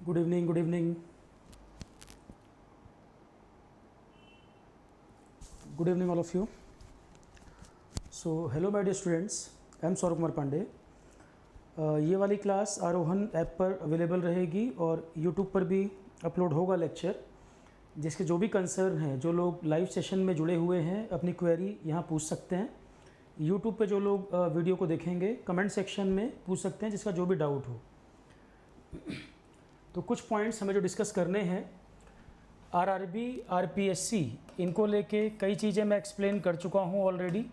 Good evening, good evening. Good evening all of you. So hello my dear students, I am Saurabh Kumar Pandey. ये वाली class आरोहन app पर available रहेगी और YouTube पर भी अपलोड होगा लेक्चर, जिसके जो भी कंसर्न हैं, जो लोग लाइव सेशन में जुड़े हुए हैं अपनी क्वेरी यहाँ पूछ सकते हैं। यूट्यूब पे जो लोग वीडियो को देखेंगे कमेंट सेक्शन में पूछ सकते हैं जिसका जो भी डाउट हो। तो कुछ पॉइंट्स हमें जो डिस्कस करने हैं, आरआरबी, आरपीएससी, इनको लेके कई चीज़ें मैं एक्सप्लेन कर चुका हूँ ऑलरेडी।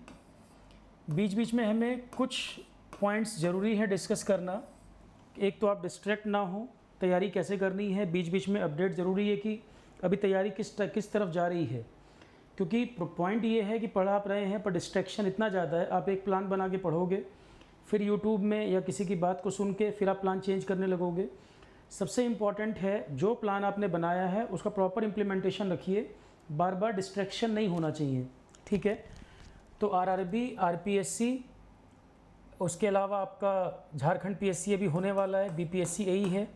बीच बीच में हमें कुछ पॉइंट्स ज़रूरी है डिस्कस करना। एक तो आप डिस्ट्रैक्ट ना हो, तैयारी कैसे करनी है, बीच बीच में अपडेट ज़रूरी है कि अभी तैयारी किस तरफ जा रही है। क्योंकि पॉइंट ये है कि पढ़ आप रहे हैं पर डिस्ट्रैक्शन इतना ज़्यादा है, आप एक प्लान बना के पढ़ोगे, फिर यूट्यूब में या किसी की बात को सुन के फिर आप प्लान चेंज करने लगोगे। सबसे इम्पॉर्टेंट है जो प्लान आपने बनाया है उसका प्रॉपर इम्प्लीमेंटेशन रखिए, बार बार डिस्ट्रैक्शन नहीं होना चाहिए, ठीक है। तो आरआरबी, आरपीएससी, उसके अलावा आपका झारखंड पीएससी अभी होने वाला है, बीपीएससी यही है।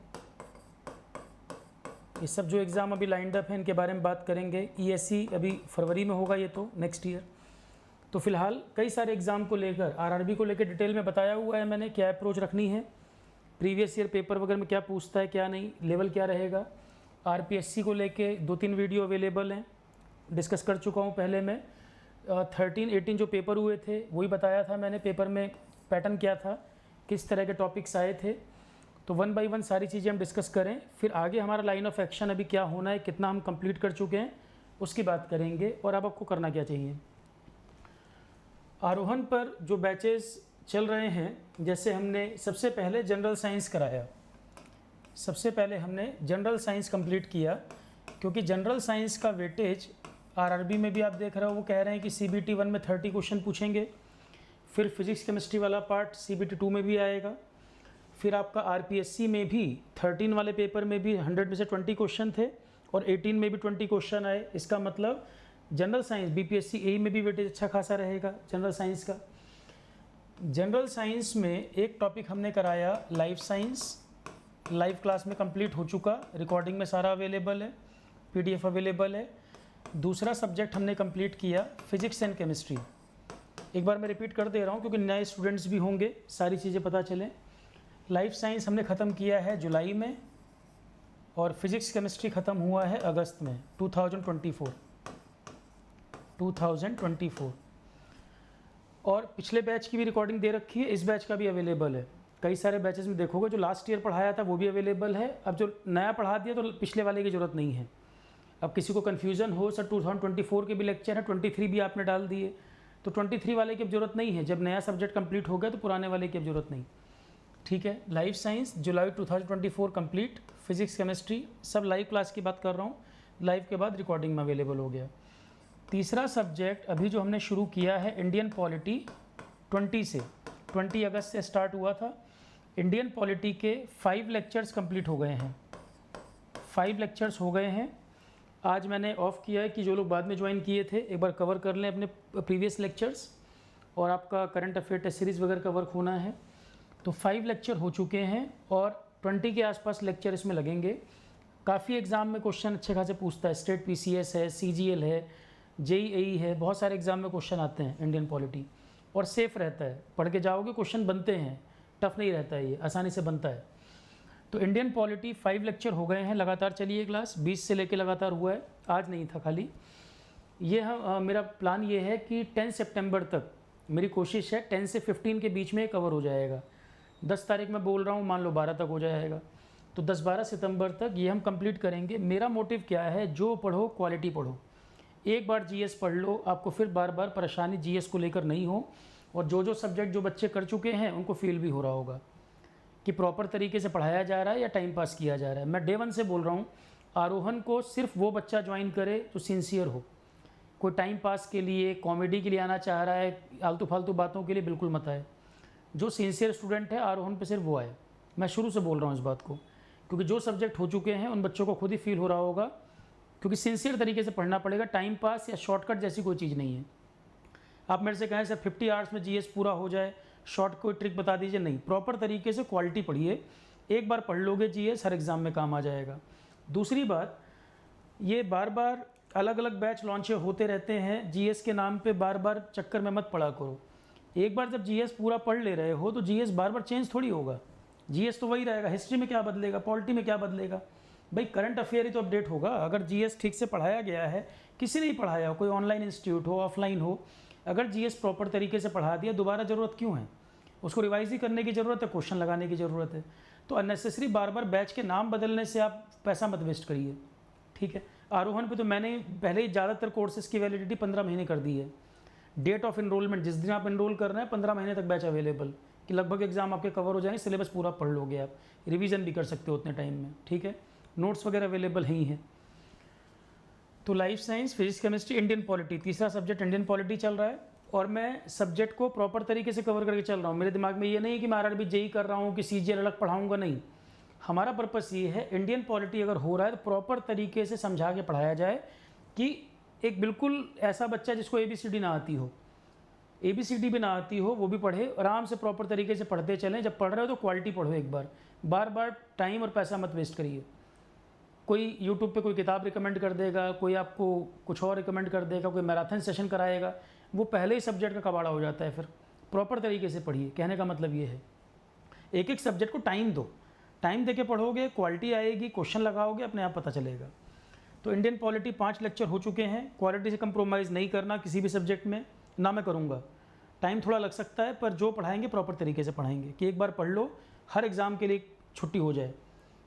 ये सब जो एग्ज़ाम अभी लाइंड अप है इनके बारे में बात करेंगे। ईएससी अभी फरवरी में होगा, ये तो नेक्स्ट ईयर। तो फिलहाल कई सारे एग्ज़ाम को लेकर, आरआरबी को लेकर डिटेल में बताया हुआ है मैंने क्या अप्रोच रखनी है, प्रीवियस ईयर पेपर वगैरह में क्या पूछता है क्या नहीं, लेवल क्या रहेगा। आरपीएससी को लेके 2-3 वीडियो अवेलेबल हैं, डिस्कस कर चुका हूँ पहले मैं। 13-18 जो पेपर हुए थे वही बताया था मैंने, पेपर में पैटर्न क्या था, किस तरह के टॉपिक्स आए थे। तो 1 बाय 1 सारी चीज़ें हम डिस्कस करें, फिर आगे हमारा लाइन ऑफ एक्शन अभी क्या होना है, कितना हम कंप्लीट कर चुके हैं उसकी बात करेंगे और अब आपको करना क्या चाहिए। आरोहन पर जो बैचेस चल रहे हैं, जैसे हमने सबसे पहले जनरल साइंस कराया, सबसे पहले हमने जनरल साइंस कंप्लीट किया, क्योंकि जनरल साइंस का वेटेज आरआरबी में भी आप देख रहे हो, वो कह रहे हैं कि सीबीटी 1 में 30 क्वेश्चन पूछेंगे, फिर फिजिक्स केमिस्ट्री वाला पार्ट सीबीटी 2 में भी आएगा, फिर आपका आरपीएससी में भी 13 वाले पेपर में भी 100 में से 20 क्वेश्चन थे और 18 में भी 20 क्वेश्चन आए। इसका मतलब जनरल साइंस बीपीएससी ए में भी वेटेज अच्छा खासा रहेगा जनरल साइंस का। जनरल साइंस में एक टॉपिक हमने कराया लाइफ साइंस, लाइव क्लास में कंप्लीट हो चुका, रिकॉर्डिंग में सारा अवेलेबल है, पीडीएफ अवेलेबल है। दूसरा सब्जेक्ट हमने कंप्लीट किया फिजिक्स एंड केमिस्ट्री। एक बार मैं रिपीट कर दे रहा हूँ क्योंकि नए स्टूडेंट्स भी होंगे, सारी चीज़ें पता चलें। लाइफ साइंस हमने ख़त्म किया है जुलाई में और फिजिक्स केमिस्ट्री ख़त्म हुआ है अगस्त में 2024। और पिछले बैच की भी रिकॉर्डिंग दे रखी है, इस बैच का भी अवेलेबल है। कई सारे बैचेस में देखोगे जो लास्ट ईयर पढ़ाया था वो भी अवेलेबल है। अब जो नया पढ़ा दिया तो पिछले वाले की ज़रूरत नहीं है। अब किसी को कन्फ्यूज़न हो, सर 2024 के भी लेक्चर है, 23 भी आपने डाल दिए, तो 23 वाले की अब ज़रूरत नहीं है। जब नया सब्जेक्ट कंप्लीट हो गया तो पुराने वाले की अब ज़रूरत नहीं, ठीक है। लाइफ साइंस जुलाई 2024 कंप्लीट, फिजिक्स केमिस्ट्री सब लाइव क्लास की बात कर रहा हूँ, लाइव के बाद रिकॉर्डिंग में अवेलेबल हो गया। तीसरा सब्जेक्ट अभी जो हमने शुरू किया है इंडियन पॉलिटी, 20 अगस्त से स्टार्ट हुआ था। इंडियन पॉलिटी के 5 लेक्चर्स कंप्लीट हो गए हैं, 5 लेक्चर्स हो गए हैं। आज मैंने ऑफ किया है कि जो लोग बाद में ज्वाइन किए थे एक बार कवर कर लें अपने प्रीवियस लेक्चर्स, और आपका करंट अफेयर टेस्ट सीरीज़ वगैरह का वर्क होना है। तो 5 लेक्चर हो चुके हैं और 20 के आसपास लेक्चर इसमें लगेंगे। काफ़ी एग्ज़ाम में क्वेश्चन अच्छे खासे पूछता है, स्टेट पीसीएस है, सीजीएल है, जेईई है, बहुत सारे एग्ज़ाम में क्वेश्चन आते हैं इंडियन पॉलिटी, और सेफ़ रहता है, पढ़ के जाओगे क्वेश्चन बनते हैं, टफ नहीं रहता है, ये आसानी से बनता है। तो इंडियन पॉलिटी 5 लेक्चर हो गए हैं, लगातार चलिए क्लास 20 से लेके लगातार हुआ है, आज नहीं था खाली। ये मेरा प्लान ये है कि 10 सितंबर तक मेरी कोशिश है 10 से 15 के बीच में कवर हो जाएगा। 10 तारीख मैं बोल रहा हूँ, मान लो 12 तक हो जाएगा, तो 10-12 सितंबर तक ये हम कंप्लीट करेंगे। मेरा मोटिव क्या है, जो पढ़ो क्वालिटी पढ़ो। एक बार जीएस पढ़ लो, आपको फिर बार बार परेशानी जीएस को लेकर नहीं हो, और जो सब्जेक्ट जो बच्चे कर चुके हैं उनको फील भी हो रहा होगा कि प्रॉपर तरीके से पढ़ाया जा रहा है या टाइम पास किया जा रहा है। मैं डे 1 से बोल रहा हूँ, आरोहन को सिर्फ वो बच्चा ज्वाइन करे जो सिंसियर हो, कोई टाइम पास के लिए कॉमेडी के लिए आना चाह रहा है, आलतू फालतू बातों के लिए बिल्कुल मत आए। जो सिंसियर स्टूडेंट है आरोहन पे सिर्फ वो आए। मैं शुरू से बोल रहा हूँ इस बात को, क्योंकि जो सब्जेक्ट हो चुके हैं उन बच्चों को खुद ही फील हो रहा होगा, क्योंकि सिंसियर तरीके से पढ़ना पड़ेगा, टाइम पास या शॉर्टकट जैसी कोई चीज़ नहीं है। आप मेरे से कहें सर 50 आवर्स में जीएस पूरा हो जाए, शॉर्ट कोई ट्रिक बता दीजिए, नहीं, प्रॉपर तरीके से क्वालिटी पढ़िए, एक बार पढ़ लोगे जीएस, हर एग्ज़ाम में काम आ जाएगा। दूसरी बात, ये बार बार अलग अलग बैच लॉन्च होते रहते हैं, जीएस के नाम पे बार बार चक्कर में मत पड़ा करो। एक बार जब जीएस पूरा पढ़ ले रहे हो तो जीएस बार बार चेंज थोड़ी होगा, जीएस तो वही रहेगा। हिस्ट्री में क्या बदलेगा, पॉलिटी में क्या बदलेगा भाई, करंट अफेयर ही तो अपडेट होगा। अगर जीएस ठीक से पढ़ाया गया है, किसी ने ही पढ़ाया हो, कोई ऑनलाइन इंस्टीट्यूट हो, ऑफलाइन हो, अगर जीएस प्रॉपर तरीके से पढ़ा दिया, दोबारा ज़रूरत क्यों है? उसको रिवाइज ही करने की ज़रूरत है, क्वेश्चन लगाने की ज़रूरत है। तो अननेसेसरी बार बार बैच के नाम बदलने से आप पैसा मत वेस्ट करिए, ठीक है। आरोहण पे तो मैंने पहले ही ज़्यादातर कोर्सेज़ की वैलिडिटी 15 महीने कर दी है। डेट ऑफ इनरोलमेंट, जिस दिन आप इनरोल कर रहे हैं 15 महीने तक बैच अवेलेबल, कि लगभग एग्जाम आपके कवर हो जाएंगे, सिलेबस पूरा पढ़ लोगे आप, रिवीजन भी कर सकते हो उतने टाइम में, ठीक है। नोट्स वगैरह अवेलेबल ही हैं। तो life science, physics, chemistry, Indian polity, तीसरा सब्जेक्ट इंडियन पॉलिटी चल रहा है, और मैं सब्जेक्ट को प्रॉपर तरीके से कवर करके चल रहा हूँ। मेरे दिमाग में ये नहीं कि मैं आरआरबी जेई कर रहा हूँ कि सीजीएल अलग पढ़ाऊँगा, नहीं। हमारा पर्पस ये है, इंडियन पॉलिटी अगर हो रहा है तो प्रॉपर तरीके से समझा के पढ़ाया जाए, कि एक बिल्कुल ऐसा बच्चा जिसको ABCD ना आती हो, ABCD भी ना आती हो, वो भी पढ़े, आराम से प्रॉपर तरीके से पढ़ते चलें। जब पढ़ रहे हो तो क्वालिटी पढ़ो, एक बार बार टाइम और पैसा मत वेस्ट करिए। कोई यूट्यूब पे कोई किताब रिकमेंड कर देगा, कोई आपको कुछ और रिकमेंड कर देगा, कोई मैराथन सेशन कराएगा, वो पहले ही सब्जेक्ट का कबाड़ा हो जाता है। फिर प्रॉपर तरीके से पढ़िए, कहने का मतलब ये है। एक एक सब्जेक्ट को टाइम दो, टाइम देके पढ़ोगे, क्वालिटी आएगी, क्वेश्चन लगाओगे, अपने आप पता चलेगा। तो इंडियन पॉलिटी 5 लेक्चर हो चुके हैं। क्वालिटी से कंप्रोमाइज़ नहीं करना किसी भी सब्जेक्ट में, ना मैं करूँगा। टाइम थोड़ा लग सकता है, पर जो पढ़ाएंगे प्रॉपर तरीके से पढ़ाएंगे, कि एक बार पढ़ लो, हर एग्ज़ाम के लिए छुट्टी हो जाए।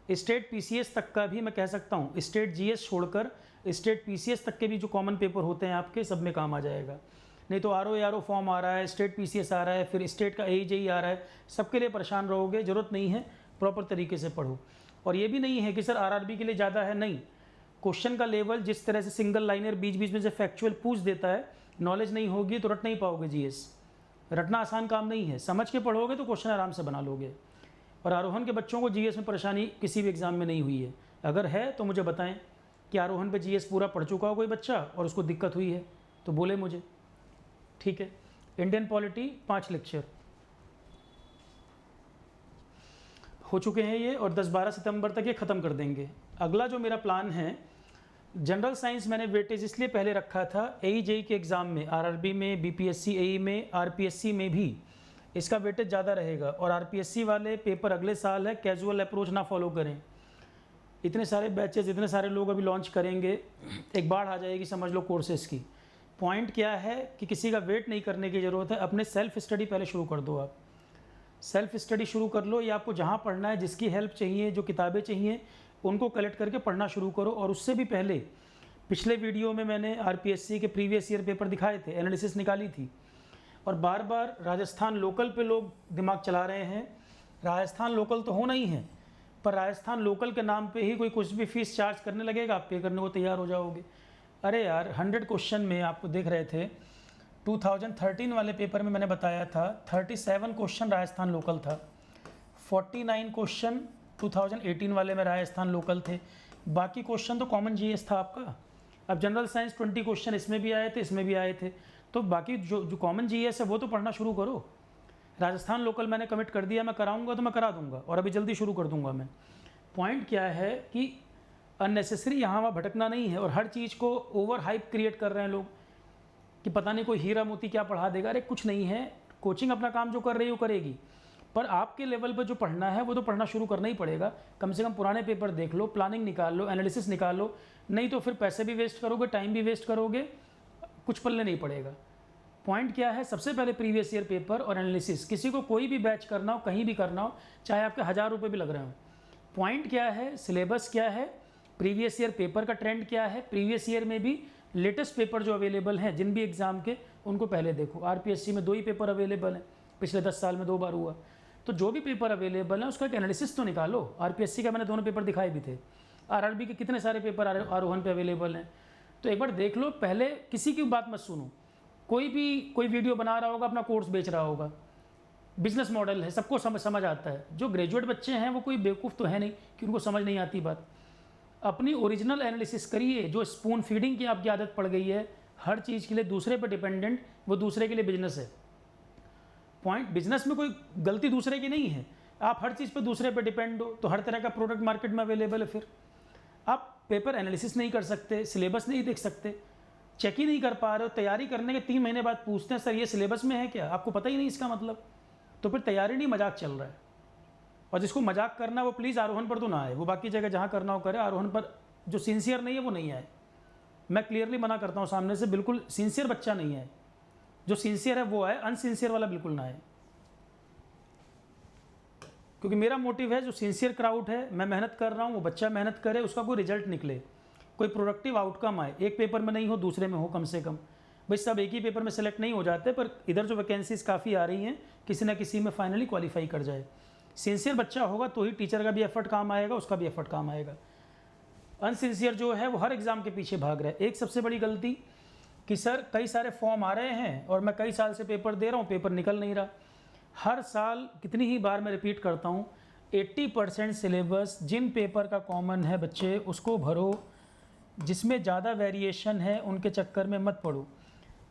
स्टेट PCS तक का भी मैं कह सकता हूँ, स्टेट GS छोड़कर स्टेट PCS तक के भी जो कॉमन पेपर होते हैं आपके, सब में काम आ जाएगा। नहीं तो RO फॉर्म आ रहा है, स्टेट PCS आ रहा है, फिर स्टेट का AE आ रहा है, सबके लिए परेशान रहोगे, ज़रूरत नहीं है। प्रॉपर तरीके से पढ़ो। और ये भी नहीं है कि सर RRB के लिए ज़्यादा है, नहीं। क्वेश्चन का लेवल जिस तरह से सिंगल लाइनर बीच बीच में से फैक्चुअल पूछ देता है, नॉलेज नहीं होगी तो रट नहीं पाओगे GS। रटना आसान काम नहीं है, समझ के पढ़ोगे तो क्वेश्चन आराम से बना लोगे। और आरोहण के बच्चों को GS में परेशानी किसी भी एग्ज़ाम में नहीं हुई है। अगर है तो मुझे बताएं कि आरोहण पे GS पूरा पढ़ चुका हो कोई बच्चा और उसको दिक्कत हुई है, तो बोले मुझे, ठीक है। इंडियन पॉलिटी 5 लेक्चर हो चुके हैं ये, और 10-12 सितंबर तक ये ख़त्म कर देंगे। अगला जो मेरा प्लान है, जनरल साइंस मैंने वेटेज इसलिए पहले रखा था, AE JEE के एग्ज़ाम में, RRB में, BPSC AE में, RPSC में भी इसका वेटेज ज़्यादा रहेगा। और RPSC वाले पेपर अगले साल है, कैजुअल अप्रोच ना फॉलो करें। इतने सारे बैचेस, इतने सारे लोग अभी लॉन्च करेंगे, एक बाढ़ आ जाएगी समझ लो कोर्सेज़ की। पॉइंट क्या है कि किसी का वेट नहीं करने की ज़रूरत है, अपने सेल्फ स्टडी पहले शुरू कर दो। आप सेल्फ स्टडी शुरू कर लो, या आपको जहाँ पढ़ना है, जिसकी हेल्प चाहिए, जो किताबें चाहिए, उनको कलेक्ट करके पढ़ना शुरू करो। और उससे भी पहले, पिछले वीडियो में मैंने RPSC के प्रीवियस ईयर पेपर दिखाए थे, एनालिसिस निकाली थी। और बार बार राजस्थान लोकल पे लोग दिमाग चला रहे हैं। राजस्थान लोकल तो होना ही है, पर राजस्थान लोकल के नाम पे ही कोई कुछ भी फीस चार्ज करने लगेगा, आप पे करने को तैयार हो जाओगे। अरे यार, 100 क्वेश्चन में आपको देख रहे थे, 2013 वाले पेपर में मैंने बताया था 37 क्वेश्चन राजस्थान लोकल था, 49 क्वेश्चन 2018 वाले में राजस्थान लोकल थे, बाकी क्वेश्चन तो कॉमन GS था आपका। अब जनरल साइंस 20 क्वेश्चन इसमें भी आए थे, इसमें भी आए थे, तो बाकी जो कॉमन GS है वो तो पढ़ना शुरू करो। राजस्थान लोकल मैंने कमिट कर दिया, मैं कराऊंगा तो मैं करा दूंगा, और अभी जल्दी शुरू कर दूंगा मैं। पॉइंट क्या है कि अननेसेसरी यहाँ वहाँ भटकना नहीं है, और हर चीज़ को ओवर हाइप क्रिएट कर रहे हैं लोग कि पता नहीं कोई हीरा मोती क्या पढ़ा देगा। अरे कुछ नहीं है, कोचिंग अपना काम जो कर रही है वो करेगी, पर आपके लेवल पर जो पढ़ना है वो तो पढ़ना शुरू करना ही पड़ेगा। कम से कम पुराने पेपर देख लो, प्लानिंग निकाल लो, एनालिसिस निकाल लो, नहीं तो फिर पैसे भी वेस्ट करोगे, टाइम भी वेस्ट करोगे, कुछ पल्ले नहीं पड़ेगा। पॉइंट क्या है, सबसे पहले प्रीवियस ईयर पेपर और एनालिसिस। किसी को कोई भी बैच करना हो, कहीं भी करना हो, चाहे आपके 1000 रुपये भी लग रहे हो, पॉइंट क्या है, सिलेबस क्या है, प्रीवियस ईयर पेपर का ट्रेंड क्या है, प्रीवियस ईयर में भी लेटेस्ट पेपर जो अवेलेबल हैं जिन भी एग्ज़ाम के, उनको पहले देखो। RPSC में 2 ही पेपर अवेलेबल हैं, पिछले 10 साल में 2 बार हुआ, तो जो भी पेपर अवेलेबल है उसका एक एनालिसिस तो निकालो। RPSC का मैंने दोनों पेपर दिखाए भी थे, RRB के कितने सारे पेपर आरोहण पे अवेलेबल हैं, तो एक बार देख लो। पहले किसी की बात मत सुनो। कोई वीडियो बना रहा होगा, अपना कोर्स बेच रहा होगा, बिजनेस मॉडल है, सबको समझ आता है। जो ग्रेजुएट बच्चे हैं वो कोई बेवकूफ़ तो है नहीं कि उनको समझ नहीं आती बात। अपनी ओरिजिनल एनालिसिस करिए। जो स्पून फीडिंग की आपकी आदत पड़ गई है, हर चीज़ के लिए दूसरे पर डिपेंडेंट, वो दूसरे के लिए बिजनेस है। पॉइंट, बिजनेस में कोई गलती दूसरे की नहीं है, आप हर चीज़ पे दूसरे पे डिपेंड हो, तो हर तरह का प्रोडक्ट मार्केट में अवेलेबल है। फिर आप पेपर एनालिसिस नहीं कर सकते, सिलेबस नहीं देख सकते, चेक ही नहीं कर पा रहे हो, तैयारी करने के 3 महीने बाद पूछते हैं सर ये सिलेबस में है क्या, आपको पता ही नहीं इसका मतलब, तो फिर तैयारी नहीं, मजाक चल रहा है। और जिसको मजाक करना वो प्लीज़ आरोहण पर तो ना आए, वो बाकी जगह जहाँ करना हो करे, आरोहण पर जो सिंसियर नहीं है वो नहीं आए। मैं क्लियरली मना करता हूँ सामने से, बिल्कुल सिंसियर बच्चा नहीं है, जो सिंसियर है वो आए, अनसिंसियर वाला बिल्कुल ना आए। क्योंकि मेरा मोटिव है जो सिंसियर क्राउड है, मैं मेहनत कर रहा हूँ, वो बच्चा मेहनत करे, उसका कोई रिजल्ट निकले, कोई प्रोडक्टिव आउटकम आए, एक पेपर में नहीं हो दूसरे में हो कम से कम। भाई सब एक ही पेपर में सेलेक्ट नहीं हो जाते, पर इधर जो वैकेंसीज काफ़ी आ रही हैं, किसी ना किसी में फाइनली क्वालिफाई कर जाए। सिंसियर बच्चा होगा तो ही टीचर का भी एफर्ट काम आएगा, उसका भी एफर्ट काम आएगा। अनसिंसियर जो है वो हर एग्ज़ाम के पीछे भाग रहा है। एक सबसे बड़ी गलती कि सर कई सारे फॉर्म आ रहे हैं और मैं कई साल से पेपर दे रहा हूँ, पेपर निकल नहीं रहा। हर साल कितनी ही बार मैं रिपीट करता हूँ, 80% सिलेबस जिन पेपर का कॉमन है बच्चे उसको भरो, जिसमें ज़्यादा वेरिएशन है उनके चक्कर में मत पड़ो।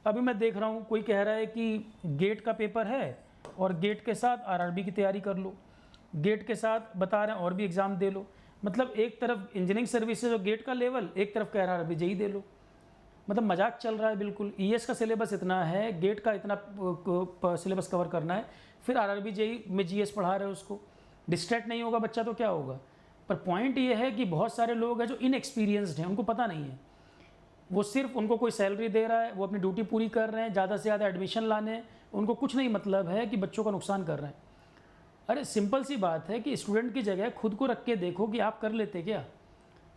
अभी मैं देख रहा हूँ कोई कह रहा है कि गेट का पेपर है और गेट के साथ आरआरबी की तैयारी कर लो, गेट के साथ बता रहे हैं और भी एग्ज़ाम दे लो। मतलब एक तरफ इंजीनियरिंग सर्विसेज और गेट का लेवल, एक तरफ कह रहा है आरआरबी जेई दे लो। मतलब मजाक चल रहा है बिल्कुल। ईएस का सिलेबस इतना है, गेट का इतना सिलेबस कवर करना है, फिर आरआरबी जेई में जीएस पढ़ा रहे हो उसको। डिस्ट्रैक्ट नहीं होगा बच्चा तो क्या होगा। पर पॉइंट ये है कि बहुत सारे लोग हैं जो इनएक्सपीरियंस्ड हैं, उनको पता नहीं है, वो सिर्फ उनको कोई सैलरी दे रहा है, वो अपनी ड्यूटी पूरी कर रहे हैं, ज़्यादा से ज़्यादा एडमिशन लाने हैं, उनको कुछ नहीं मतलब है कि बच्चों का नुकसान कर रहे हैं। अरे सिंपल सी बात है कि स्टूडेंट की जगह खुद को रख के देखो कि आप कर लेते क्या।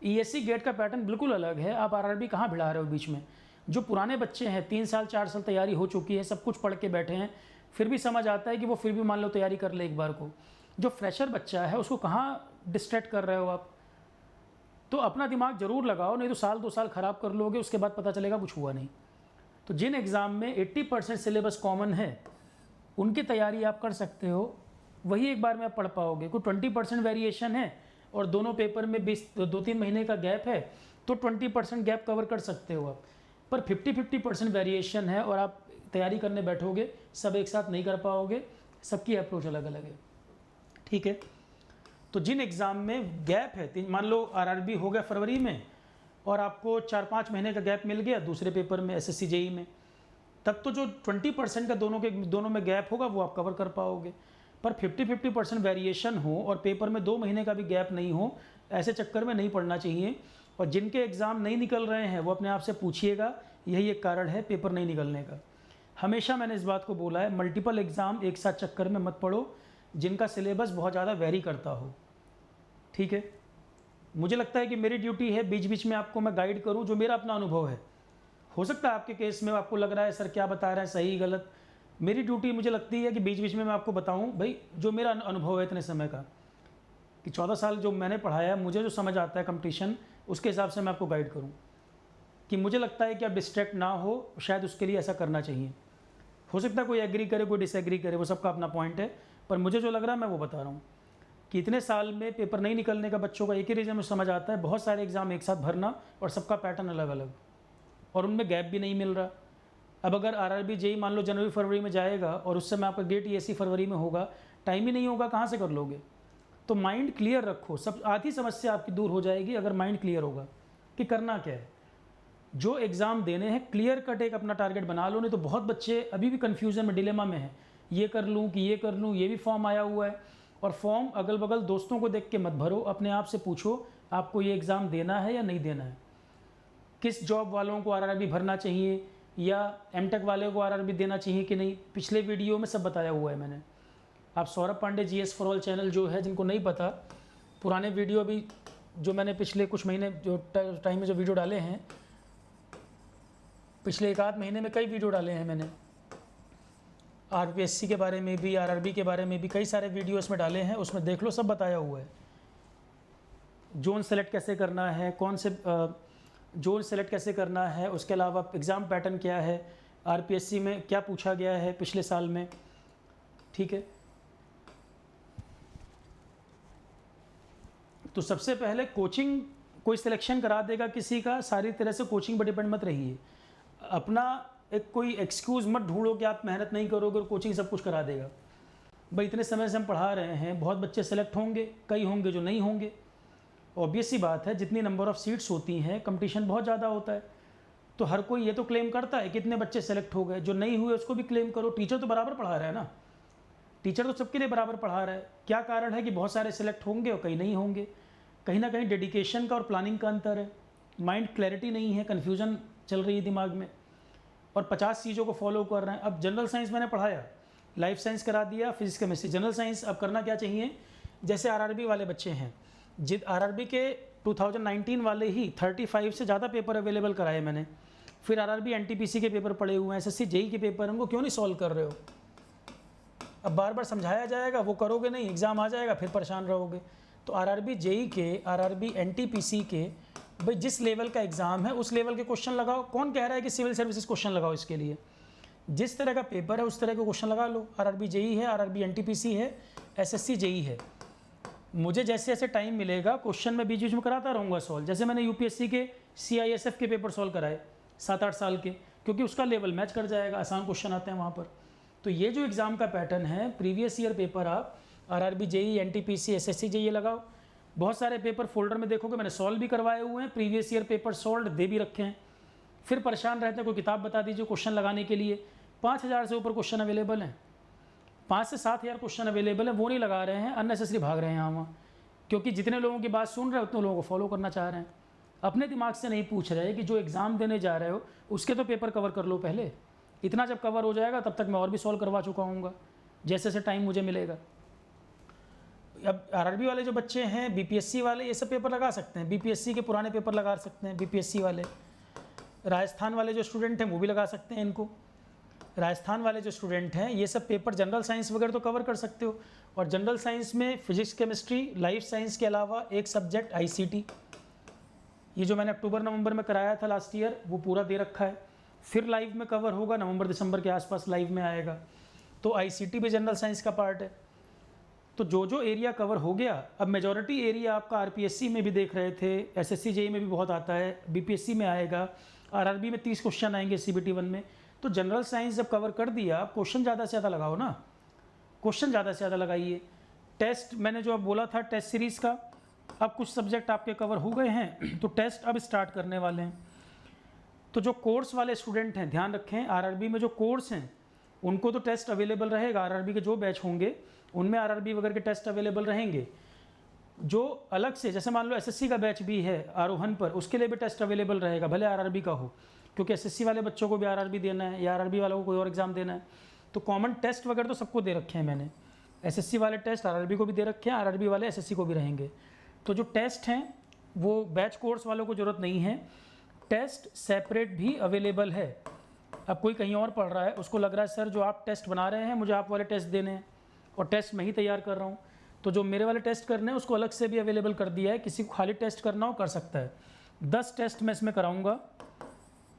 ईएससी गेट का पैटर्न बिल्कुल अलग है, आप आरआरबी कहाँ भिड़ा रहे हो बीच में। जो पुराने बच्चे हैं 3 साल 4 साल तैयारी हो चुकी है, सब कुछ पढ़ के बैठे हैं, फिर भी समझ आता है कि वो फिर भी मान लो तैयारी कर ले एक बार को। जो फ्रेशर बच्चा है उसको कहाँ डिस्ट्रैक्ट कर रहे हो आप। तो अपना दिमाग ज़रूर लगाओ, नहीं तो साल 2 साल ख़राब कर लोगे, उसके बाद पता चलेगा कुछ हुआ नहीं। तो जिन एग्ज़ाम में 80% सिलेबस कॉमन है उनकी तैयारी आप कर सकते हो, वही एक बार में आप पढ़ पाओगे। कोई 20% वेरिएशन है और दोनों पेपर में 2-3 महीने का गैप है तो 20% गैप कवर कर सकते हो आप। पर 50-50% वेरिएशन है और आप तैयारी करने बैठोगे, सब एक साथ नहीं कर पाओगे, सबकी अप्रोच अलग अलग है। ठीक है, तो जिन एग्ज़ाम में गैप है, मान लो आरआरबी हो गया फरवरी में और आपको 4-5 महीने का गैप मिल गया दूसरे पेपर में एसएससी जेई में, तब तो जो 20% का दोनों में गैप होगा वो आप कवर कर पाओगे। पर 50-50% वेरिएशन हो और पेपर में 2 महीने का भी गैप नहीं हो, ऐसे चक्कर में नहीं पढ़ना चाहिए। और जिनके एग्ज़ाम नहीं निकल रहे हैं वो अपने आप से पूछिएगा, यही एक कारण है पेपर नहीं निकलने का। हमेशा मैंने इस बात को बोला है, मल्टीपल एग्ज़ाम एक साथ चक्कर में मत पढ़ो जिनका सिलेबस बहुत ज़्यादा वेरी करता हो। ठीक है, मुझे लगता है कि मेरी ड्यूटी है बीच बीच में आपको मैं गाइड करूं जो मेरा अपना अनुभव है। हो सकता है आपके केस में आपको लग रहा है सर क्या बता रहे हैं सही गलत, मेरी ड्यूटी मुझे लगती है कि बीच बीच में मैं आपको बताऊं भाई जो मेरा अनुभव है इतने समय का, कि 14 साल जो मैंने पढ़ाया, मुझे जो समझ आता है कंपटीशन, उसके हिसाब से मैं आपको गाइड करूँ कि मुझे लगता है कि आप डिस्ट्रैक्ट ना हो, शायद उसके लिए ऐसा करना चाहिए। हो सकता है कोई एग्री करे कोई डिसएग्री करे, वो सबका अपना पॉइंट है, पर मुझे जो लग रहा है मैं वो बता रहा हूँ कि इतने साल में पेपर नहीं निकलने का बच्चों का एक ही रीज़न मुझे समझ आता है, बहुत सारे एग्ज़ाम एक साथ भरना और सबका पैटर्न अलग अलग और उनमें गैप भी नहीं मिल रहा। अब अगर आरआरबी जेई मान लो जनवरी फरवरी में जाएगा और उस समय आपका गेट ईएससी फरवरी में होगा, टाइम ही नहीं होगा, कहाँ से कर लोगे। तो माइंड क्लियर रखो, सब आधी समस्या आपकी दूर हो जाएगी अगर माइंड क्लियर होगा कि करना क्या है। जो एग्ज़ाम देने हैं क्लियर कट एक अपना टारगेट बना लो, नहीं तो बहुत बच्चे अभी भी कन्फ्यूज़न में डिलेमा में हैं, ये कर लूँ कि ये कर लूँ, ये भी फॉर्म आया हुआ है। और फॉर्म अगल बगल दोस्तों को देख के मत भरो, अपने आप से पूछो आपको ये एग्ज़ाम देना है या नहीं देना है। किस जॉब वालों को आरआरबी भरना चाहिए या एमटेक वाले को आरआरबी देना चाहिए कि नहीं, पिछले वीडियो में सब बताया हुआ है मैंने। आप Saurabh Pandey GS for all channel जो है, जिनको नहीं पता, पुराने वीडियो भी जो मैंने पिछले कुछ महीने जो टाइम में जो वीडियो डाले हैं, पिछले 1 आध महीने में कई वीडियो डाले हैं मैंने, आरपीएससी के बारे में भी, आरआरबी के बारे में भी कई सारे वीडियो इसमें डाले हैं, उसमें देख लो सब बताया हुआ है। जोन सेलेक्ट कैसे करना है, कौन से जोन सेलेक्ट कैसे करना है, उसके अलावा एग्ज़ाम पैटर्न क्या है, आरपीएससी में क्या पूछा गया है पिछले साल में। ठीक है, तो सबसे पहले कोचिंग कोई सिलेक्शन करा देगा किसी का, सारी तरह से कोचिंग पर डिपेंड मत रहिए। अपना एक कोई एक्सक्यूज़ मत ढूंढो कि आप मेहनत नहीं करोगे और कोचिंग सब कुछ करा देगा। भाई इतने समय से हम पढ़ा रहे हैं, बहुत बच्चे सेलेक्ट होंगे, कई होंगे जो नहीं होंगे। ऑब्वियस सी बात है, जितनी नंबर ऑफ़ सीट्स होती हैं कंपटीशन बहुत ज़्यादा होता है, तो हर कोई ये तो क्लेम करता है कि इतने बच्चे सेलेक्ट हो गए, जो नहीं हुए उसको भी क्लेम करो। टीचर तो बराबर पढ़ा रहा है ना, टीचर तो सबके लिए बराबर पढ़ा रहा है। क्या कारण है कि बहुत सारे सेलेक्ट होंगे और कई नहीं होंगे? कहीं ना कहीं डेडिकेशन का और प्लानिंग का अंतर है, माइंड क्लैरिटी नहीं है, कन्फ्यूजन चल रही है दिमाग में, और 50 चीज़ों को फॉलो कर रहे हैं। अब जनरल साइंस मैंने पढ़ाया, लाइफ साइंस करा दिया, फिजिक्स केमिस्ट्री, जनरल साइंस अब करना क्या चाहिए? जैसे आरआरबी वाले बच्चे हैं, जित आरआरबी के 2019 वाले ही 35 से ज़्यादा पेपर अवेलेबल कराए मैंने, फिर आरआरबी एनटीपीसी के पेपर पड़े हुए हैं, एसएससी जेई के पेपर, उनको क्यों नहीं सॉल्व कर रहे हो? अब बार बार समझाया जाएगा, वो करोगे नहीं, एग्ज़ाम आ जाएगा, फिर परेशान रहोगे। तो आरआरबी जेई के, आरआरबी एनटीपीसी के, भाई जिस लेवल का एग्ज़ाम है उस लेवल के क्वेश्चन लगाओ। कौन कह रहा है कि सिविल सर्विसेज क्वेश्चन लगाओ? इसके लिए जिस तरह का पेपर है उस तरह के क्वेश्चन लगा लो। आरआरबी जेई है, आरआरबी एनटीपीसी है, एसएससी जेई है। मुझे जैसे जैसे टाइम मिलेगा क्वेश्चन मैं बीच बीच में कराता रहूँगा सॉल्व। जैसे मैंने यूपीएससी के सीआईएसएफ के पेपर सॉल्व कराए 7-8 साल के, क्योंकि उसका लेवल मैच कर जाएगा, आसान क्वेश्चन आते हैं वहाँ पर। तो ये जो एग्ज़ाम का पैटर्न है, प्रीवियस ईयर पेपर आप RRB JE, NTPC, SSC JE लगाओ। बहुत सारे पेपर फोल्डर में देखोगे मैंने सॉल्व भी करवाए हुए हैं, प्रीवियस ईयर पेपर सॉल्व दे भी रखे हैं। फिर परेशान रहते हैं, कोई किताब बता दीजिए क्वेश्चन लगाने के लिए। 5000 से ऊपर क्वेश्चन अवेलेबल हैं, 5 से 7000 क्वेश्चन अवेलेबल हैं, वो नहीं लगा रहे हैं, अननेसेसरी भाग रहे हैं यहाँ वहाँ, क्योंकि जितने लोगों की बात सुन रहे हैं उतने लोगों को फॉलो करना चाह रहे हैं। अपने दिमाग से नहीं पूछ रहे कि जो एग्ज़ाम देने जा रहे हो उसके तो पेपर कवर कर लो पहले। इतना जब कवर हो जाएगा तब तक मैं और भी सॉल्व करवा चुका हूँगा, जैसे जैसे टाइम मुझे मिलेगा। अब आरआरबी वाले जो बच्चे हैं, बीपीएससी वाले, ये सब पेपर लगा सकते हैं, बीपीएससी के पुराने पेपर लगा सकते हैं बीपीएससी वाले। राजस्थान वाले जो स्टूडेंट हैं वो भी लगा सकते हैं इनको। राजस्थान वाले जो स्टूडेंट हैं ये सब पेपर जनरल साइंस वगैरह तो कवर कर सकते हो। और जनरल साइंस में फिजिक्स केमिस्ट्री, लाइफ साइंस के अलावा एक सब्जेक्ट आईसीटी, ये जो मैंने अक्टूबर-नवंबर में कराया था लास्ट ईयर, वो पूरा दे रखा है। फिर लाइव में कवर होगा, नवंबर-दिसंबर के आसपास लाइव में आएगा। तो आईसीटी भी जनरल साइंस का पार्ट है। तो जो जो एरिया कवर हो गया, अब मेजॉरिटी एरिया आपका आरपीएससी में भी देख रहे थे, एसएससी जेई में भी बहुत आता है, बीपीएससी में आएगा, आरआरबी में 30 क्वेश्चन आएंगे सीबीटी 1 में। तो जनरल साइंस जब कवर कर दिया, क्वेश्चन ज़्यादा से ज़्यादा लगाओ ना, क्वेश्चन ज़्यादा से ज़्यादा लगाइए। टेस्ट मैंने जो अब बोला था टेस्ट सीरीज़ का, अब कुछ सब्जेक्ट आपके कवर हो गए हैं तो टेस्ट अब स्टार्ट करने वाले हैं। तो जो कोर्स वाले स्टूडेंट हैं ध्यान रखें, आरआरबी में जो कोर्स हैं उनको तो टेस्ट अवेलेबल रहेगा, आरआरबी के जो बैच होंगे उनमें आरआरबी वगैरह के टेस्ट अवेलेबल रहेंगे। जो अलग से, जैसे मान लो एसएससी का बैच भी है आरोहन पर, उसके लिए भी टेस्ट अवेलेबल रहेगा, भले आरआरबी का हो, क्योंकि एसएससी वाले बच्चों को भी आरआरबी देना है या आरआरबी वालों को कोई और एग्ज़ाम देना है। तो कॉमन टेस्ट वगैरह तो सबको दे रखे हैं मैंने, एसएससी वाले टेस्ट आरआरबी को भी दे रखे हैं, आरआरबी वाले एसएससी को भी रहेंगे। तो जो टेस्ट हैं वो बैच कोर्स वालों को ज़रूरत नहीं है, टेस्ट सेपरेट भी अवेलेबल है। अब कोई कहीं और पढ़ रहा है, उसको लग रहा है सर जो आप टेस्ट बना रहे हैं मुझे आप वाले टेस्ट देने हैं, और टेस्ट मैं ही तैयार कर रहा हूँ, तो जो मेरे वाले टेस्ट करने हैं उसको अलग से भी अवेलेबल कर दिया है, किसी को खाली टेस्ट करना हो कर सकता है। 10 टेस्ट मैं इसमें कराऊँगा,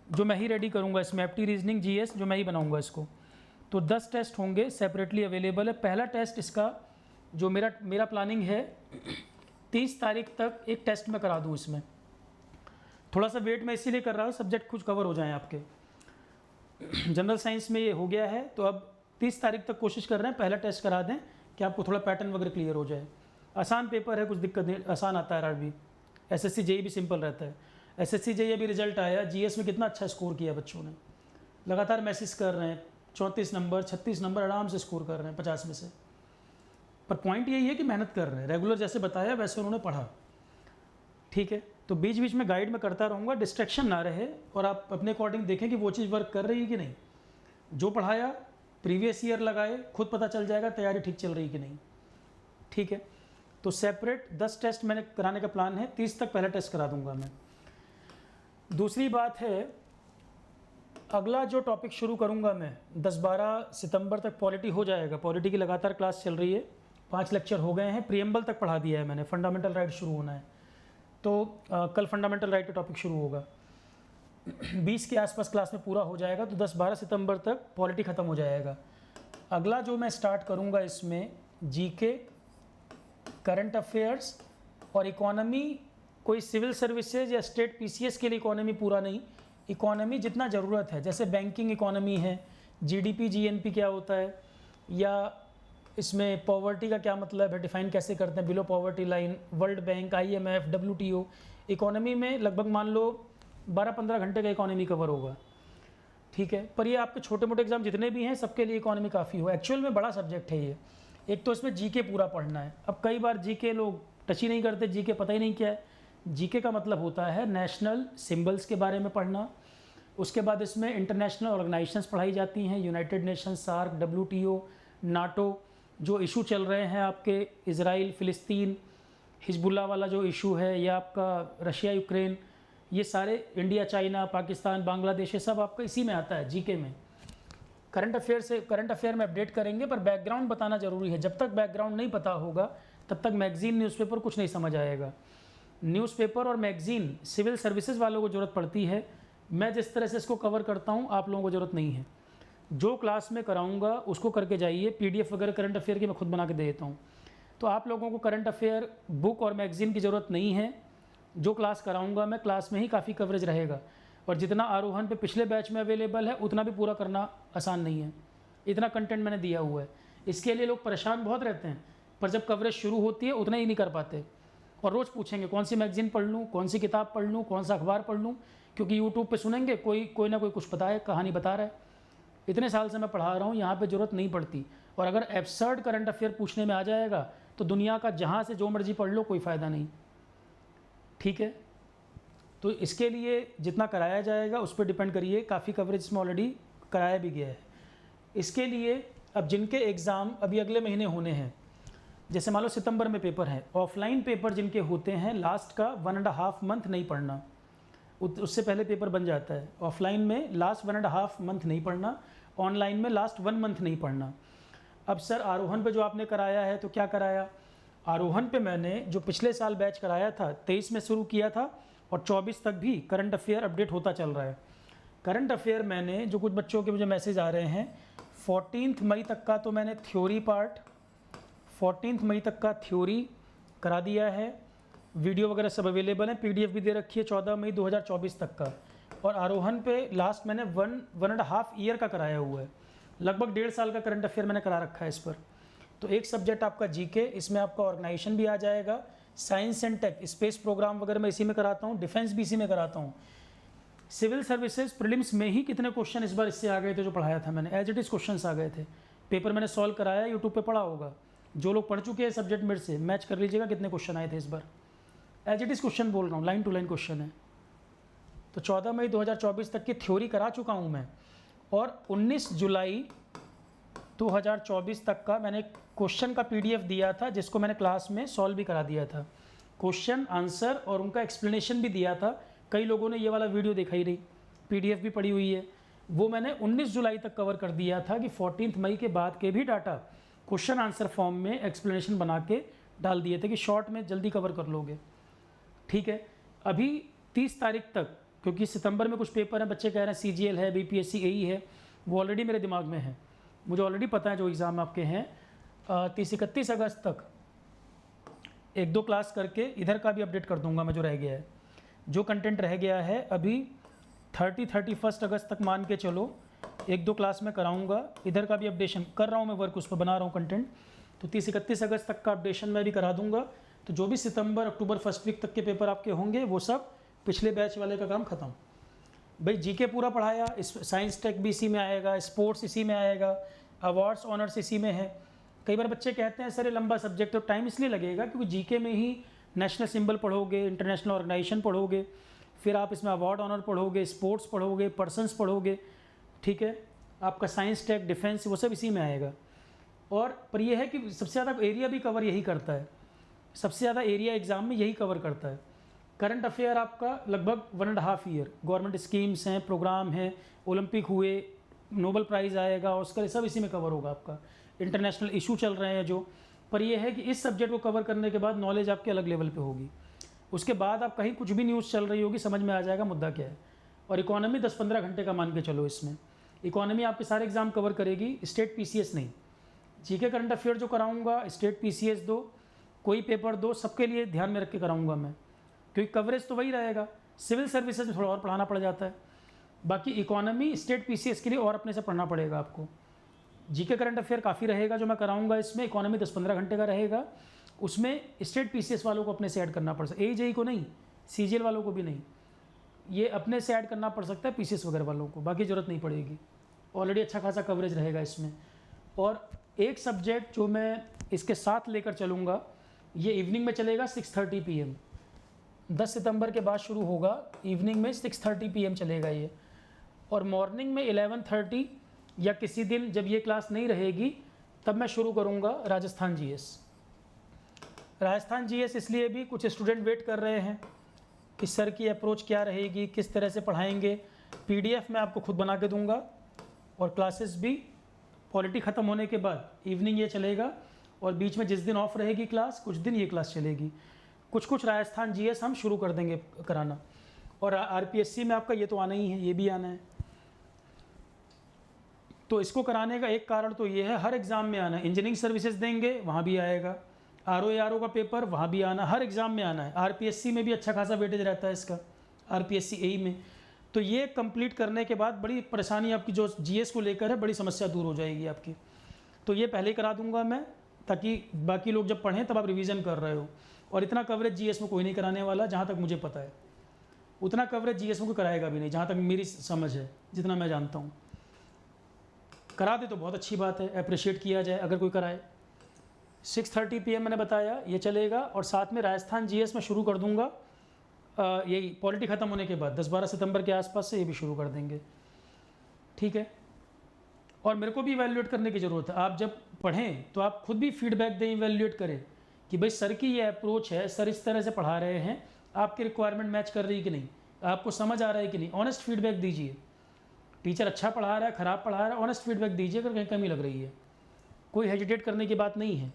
जो मैं ही रेडी करूँगा इसमें, एप्टी रीजनिंग जीएस जो मैं ही बनाऊँगा इसको। तो 10 टेस्ट होंगे, सेपरेटली अवेलेबल है। पहला टेस्ट इसका जो मेरा प्लानिंग है 30 तारीख तक एक टेस्ट में करा दूँ। इसमें थोड़ा सा वेट मैं इसीलिए कर रहा हूँ, सब्जेक्ट कुछ कवर हो जाएँ आपके। जनरल साइंस में ये हो गया है, तो अब 30 तारीख तक कोशिश कर रहे हैं पहला टेस्ट करा दें कि आपको थोड़ा पैटर्न वगैरह क्लियर हो जाए। आसान पेपर है, कुछ दिक्कत नहीं, आसान आता है आरआरबी। एसएससी जेई भी सिंपल रहता है। एसएससी जेई अभी रिजल्ट आया, जीएस में कितना अच्छा स्कोर किया बच्चों ने, लगातार मैसेज कर रहे हैं, 34 नंबर 36 नंबर आराम से स्कोर कर रहे हैं 50 में से। पर पॉइंट यही है कि मेहनत कर रहे हैं, रेगुलर जैसे बताया वैसे उन्होंने पढ़ा, ठीक है। तो बीच बीच में गाइड में करता रहूँगा, डिस्ट्रैक्शन ना रहे, और आप अपने अकॉर्डिंग देखें कि वो चीज़ वर्क कर रही है कि नहीं। जो पढ़ाया प्रीवियस ईयर लगाए, खुद पता चल जाएगा तैयारी ठीक चल रही है कि नहीं, ठीक है। तो सेपरेट 10 टेस्ट मैंने कराने का प्लान है, 30 तक पहला टेस्ट करा दूंगा मैं। दूसरी बात है, अगला जो टॉपिक शुरू करूंगा मैं 10-12 सितंबर तक पॉलिटी हो जाएगा। पॉलिटी की लगातार क्लास चल रही है, 5 लेक्चर हो गए हैं, प्रीएम्बल तक पढ़ा दिया है मैंने, फंडामेंटल राइट शुरू होना है। तो कल फंडामेंटल राइट का टॉपिक शुरू होगा, 20 के आसपास क्लास में पूरा हो जाएगा। तो 10-12 सितंबर तक पॉलिटी ख़त्म हो जाएगा। अगला जो मैं स्टार्ट करूंगा इसमें जीके, करंट अफेयर्स और इकोनॉमी। कोई सिविल सर्विसेज या स्टेट पीसीएस के लिए इकोनॉमी पूरा नहीं, इकोनॉमी जितना ज़रूरत है, जैसे बैंकिंग इकोनॉमी है, जीडीपी जीएनपी क्या होता है, या इसमें पॉवर्टी का क्या मतलब है, डिफाइन कैसे करते हैं, below poverty line, world bank, IMF, WTO। Economy में लगभग मान लो 12-15 घंटे का इकोनॉमी कवर होगा, ठीक है। पर ये आपके छोटे मोटे एग्जाम जितने भी हैं सबके लिए इकोनॉमी काफ़ी हो, एक्चुअल में बड़ा सब्जेक्ट है ये। एक तो इसमें जीके पूरा पढ़ना है। अब कई बार जीके लोग टच ही नहीं करते, जीके पता ही नहीं क्या है। जीके का मतलब होता है नेशनल सिंबल्स के बारे में पढ़ना। उसके बाद इसमें इंटरनेशनल ऑर्गेनाइजेशंस पढ़ाई जाती हैं, United Nation, SAARC, WTO, NATO. जो इशू चल रहे हैं आपके इज़राइल फ़िलिस्तीन हिजबुल्ला वाला जो इशू है, या आपका रशिया यूक्रेन, ये सारे, इंडिया चाइना पाकिस्तान बांग्लादेश, ये सब आपका इसी में आता है जीके में। करंट अफेयर में अपडेट करेंगे, पर बैकग्राउंड बताना ज़रूरी है। जब तक बैकग्राउंड नहीं पता होगा तब तक मैगज़ीन न्यूज़पेपर कुछ नहीं समझ आएगा। न्यूज़पेपर और मैगज़ीन सिविल सर्विसेज वालों को ज़रूरत पड़ती है। मैं जिस तरह से इसको कवर करता हूँ आप लोगों को ज़रूरत नहीं है। जो क्लास में कराऊँगा उसको करके जाइए। PDF वगैरह करंट अफेयर की मैं खुद बना के दे देता हूँ। तो आप लोगों को करंट अफेयर बुक और मैगज़ीन की ज़रूरत नहीं है। जो क्लास कराऊँगा मैं, क्लास में ही काफ़ी कवरेज रहेगा। और जितना आरोहण पे पिछले बैच में अवेलेबल है उतना भी पूरा करना आसान नहीं है। इतना कंटेंट मैंने दिया हुआ है। इसके लिए लोग परेशान बहुत रहते हैं, पर जब कवरेज शुरू होती है उतना ही नहीं कर पाते। और रोज़ पूछेंगे कौन सी मैगज़ीन पढ़ लूँ, कौन सी किताब पढ़ लूँ, कौन सा अखबार पढ़ लूँ, क्योंकि यूट्यूब पे सुनेंगे कोई ना कोई कुछ बताए, कहानी बता रहा है। इतने साल से मैं पढ़ा रहा हूँ, यहाँ पे ज़रूरत नहीं पड़ती। और अगर एब्सर्ड करंट अफेयर पूछने में आ जाएगा तो दुनिया का जहाँ से जो मर्जी पढ़ लो, कोई फ़ायदा नहीं, ठीक है। तो इसके लिए जितना कराया जाएगा उस पर डिपेंड करिए। काफ़ी कवरेज इसमें ऑलरेडी कराया भी गया है। इसके लिए अब जिनके एग्ज़ाम अभी अगले महीने होने हैं, जैसे मान लो सितंबर में पेपर है, ऑफलाइन पेपर जिनके होते हैं लास्ट का 1.5 मंथ नहीं पढ़ना, उससे पहले पेपर बन जाता है। ऑफलाइन में लास्ट 1.5 मंथ नहीं पढ़ना, ऑनलाइन में लास्ट 1 मंथ नहीं पढ़ना। अब सर आरोहण पे जो आपने कराया है तो क्या कराया? आरोहण पे मैंने जो पिछले साल बैच कराया था 23 में शुरू किया था और 24 तक भी करंट अफेयर अपडेट होता चल रहा है। करंट अफेयर मैंने जो कुछ बच्चों के मुझे मैसेज आ रहे हैं 14 मई तक का तो मैंने थ्योरी पार्ट 14 मई तक का थ्योरी करा दिया है। वीडियो वगैरह सब अवेलेबल है, PDF भी दे रखी है 14 मई 2024 तक का। और आरोहण पे लास्ट मैंने 1.5 ईयर का कराया हुआ है, लगभग 1.5 साल का करंट अफेयर मैंने करा रखा है इस पर। तो एक सब्जेक्ट आपका जीके, इसमें आपका ऑर्गेनाइजेशन भी आ जाएगा, science and tech, space programme वगैरह मैं इसी में कराता हूँ, डिफेंस भी इसी में कराता हूँ। सिविल सर्विसेज प्रीलिम्स में ही कितने क्वेश्चन इस बार इससे आ गए थे जो पढ़ाया था मैंने, एज इट इज़ क्वेश्चन आ गए थे। पेपर मैंने सॉल्व कराया, यूट्यूब पे पढ़ा होगा। जो लोग पढ़ चुके हैं सब्जेक्ट मेरे से मैच कर लीजिएगा कितने क्वेश्चन आए थे इस बार। एज इट इज़ क्वेश्चन बोल रहा हूँ, लाइन टू लाइन क्वेश्चन है। तो 14 मई 2024 तक की थ्योरी करा चुका हूँ मैं, और 19 जुलाई 2024 तक का मैंने क्वेश्चन का PDF दिया था, जिसको मैंने क्लास में सॉल्व भी करा दिया था। क्वेश्चन आंसर और उनका एक्सप्लेनेशन भी दिया था। कई लोगों ने ये वाला वीडियो देखा ही नहीं, PDF भी पड़ी हुई है। वो मैंने 19 जुलाई तक कवर कर दिया था कि 14 मई के बाद के भी डाटा क्वेश्चन आंसर फॉर्म में एक्सप्लेनेशन बना के डाल दिए थे कि शॉर्ट में जल्दी कवर कर लोगे, ठीक है। अभी 30 तारीख तक, क्योंकि सितंबर में कुछ पेपर हैं, बच्चे कह रहे हैं CGL है, BPSC AE है, वो ऑलरेडी मेरे दिमाग में है, मुझे ऑलरेडी पता है जो एग्ज़ाम आपके हैं। 30-31 अगस्त तक 1-2 क्लास करके इधर का भी अपडेट कर दूंगा मैं, जो रह गया है, जो कंटेंट रह गया है अभी 30-31 अगस्त तक मान के चलो 1-2 क्लास में कराऊंगा। इधर का भी अपडेशन कर रहा हूँ मैं, वर्क उस पर बना रहा हूँ कंटेंट, तो 30-31 अगस्त तक का अपडेशन मैं भी करा दूंगा। तो जो भी सितंबर अक्टूबर फर्स्ट वीक तक के पेपर आपके होंगे वो सब पिछले बैच वाले का काम खत्म। भाई जीके पूरा पढ़ाया, साइंस टेक भी इसी में आएगा, स्पोर्ट्स इसी में आएगा, अवार्ड्स ऑनर्स इसी में है। कई बार बच्चे कहते हैं सर ये लंबा सब्जेक्ट, तो टाइम इसलिए लगेगा क्योंकि जीके में ही नेशनल सिंबल पढ़ोगे, इंटरनेशनल ऑर्गेनाइजेशन पढ़ोगे, फिर आप इसमें अवार्ड ऑनर पढ़ोगे, स्पोर्ट्स पढ़ोगे, पर्सनस पढ़ोगे, ठीक है। आपका साइंस टेक डिफेंस वो सब इसी में आएगा। और पर यह है कि सबसे ज़्यादा एरिया भी कवर यही करता है, सबसे ज़्यादा एरिया एग्ज़ाम में यही कवर करता है। करंट अफेयर आपका लगभग 1.5 ईयर, गवर्नमेंट स्कीम्स हैं, प्रोग्राम हैं, ओलंपिक हुए, नोबेल प्राइज़ आएगा, ऑस्कर, सब इसी में कवर होगा आपका। इंटरनेशनल इशू चल रहे हैं जो, पर यह है कि इस सब्जेक्ट को कवर करने के बाद नॉलेज आपके अलग लेवल पे होगी। उसके बाद आप कहीं कुछ भी न्यूज़ चल रही होगी, समझ में आ जाएगा मुद्दा क्या है। और इकोनॉमी 10-15 घंटे का मान के चलो, इसमें इकोनॉमी आपके सारे एग्जाम कवर करेगी, स्टेट PCS नहीं। जीके करंट अफेयर जो कराऊंगा, स्टेट PCS दो, कोई पेपर दो, सबके लिए ध्यान में रख के कराऊंगा मैं, क्योंकि कवरेज तो वही रहेगा। सिविल सर्विसेज में थोड़ा और पढ़ाना पड़ जाता है, बाकी इकोनॉमी स्टेट PCS के लिए और अपने से पढ़ना पड़ेगा आपको। जीके करंट अफेयर काफ़ी रहेगा जो मैं कराऊंगा इसमें, इकोनॉमी 10-15 घंटे का रहेगा। उसमें स्टेट पीसीएस वालों को अपने से ऐड करना पड़ सकता है, AJE को नहीं, CGL वालों को भी नहीं, ये अपने से ऐड करना पड़ सकता है पीसीएस वगैरह वालों को, बाकी ज़रूरत नहीं पड़ेगी। ऑलरेडी अच्छा खासा कवरेज रहेगा इसमें। और एक सब्जेक्ट जो मैं इसके साथ लेकर चलूँगा, ये इवनिंग में चलेगा 6:30 PM, 10 सितंबर के बाद शुरू होगा, इवनिंग में 6:30 PM चलेगा ये। और मॉर्निंग में 11:30 या किसी दिन जब ये क्लास नहीं रहेगी तब मैं शुरू करूँगा राजस्थान GS। राजस्थान GS इसलिए भी कुछ स्टूडेंट वेट कर रहे हैं कि सर की अप्रोच क्या रहेगी, किस तरह से पढ़ाएंगे। PDF मैं आपको खुद बना के दूंगा और क्लासेस भी पॉलिटी ख़त्म होने के बाद इवनिंग ये चलेगा, और बीच में जिस दिन ऑफ रहेगी क्लास, कुछ दिन ये क्लास चलेगी। कुछ राजस्थान GS हम शुरू कर देंगे कराना। और RPSC में आपका ये तो आना ही है, ये भी आना है। तो इसको कराने का एक कारण तो ये है, हर एग्ज़ाम में आना है। इंजीनियरिंग सर्विसेज देंगे वहाँ भी आएगा, RO का पेपर वहाँ भी आना, हर एग्ज़ाम में आना है। RPSC में भी अच्छा खासा वेटेज रहता है इसका, RPSC AE में। तो ये कंप्लीट करने के बाद बड़ी परेशानी आपकी जो GS को लेकर है, बड़ी समस्या दूर हो जाएगी आपकी। तो ये पहले करा दूंगा मैं, ताकि बाकी लोग जब पढ़ें तब आप रिवीजन कर रहे हो। और इतना कवरेज GS में कोई नहीं कराने वाला, जहाँ तक मुझे पता है। उतना कवरेज GS में कोई कराएगा भी नहीं, जहाँ तक मेरी समझ है, जितना मैं जानता हूँ। करा दे तो बहुत अच्छी बात है, अप्रिशिएट किया जाए अगर कोई कराए। 6:30 PM मैंने बताया ये चलेगा, और साथ में राजस्थान GS में शुरू कर दूंगा यही पॉलिटी ख़त्म होने के बाद 10-12 सितंबर के आसपास से ये भी शुरू कर देंगे, ठीक है। और मेरे को भी इवैल्यूएट करने की ज़रूरत है। आप जब पढ़ें तो आप खुद भी फीडबैक दें, इवैल्यूएट करें कि भाई सर की ये अप्रोच है, सर इस तरह से पढ़ा रहे हैं, आपकी रिक्वायरमेंट मैच कर रही है कि नहीं, आपको समझ आ रहा है कि नहीं। ऑनेस्ट फीडबैक दीजिए। टीचर अच्छा पढ़ा रहा है, ख़राब पढ़ा रहा है, ऑनेस्ट फीडबैक दीजिए अगर कहीं कमी लग रही है। कोई हेजिटेट करने की बात नहीं है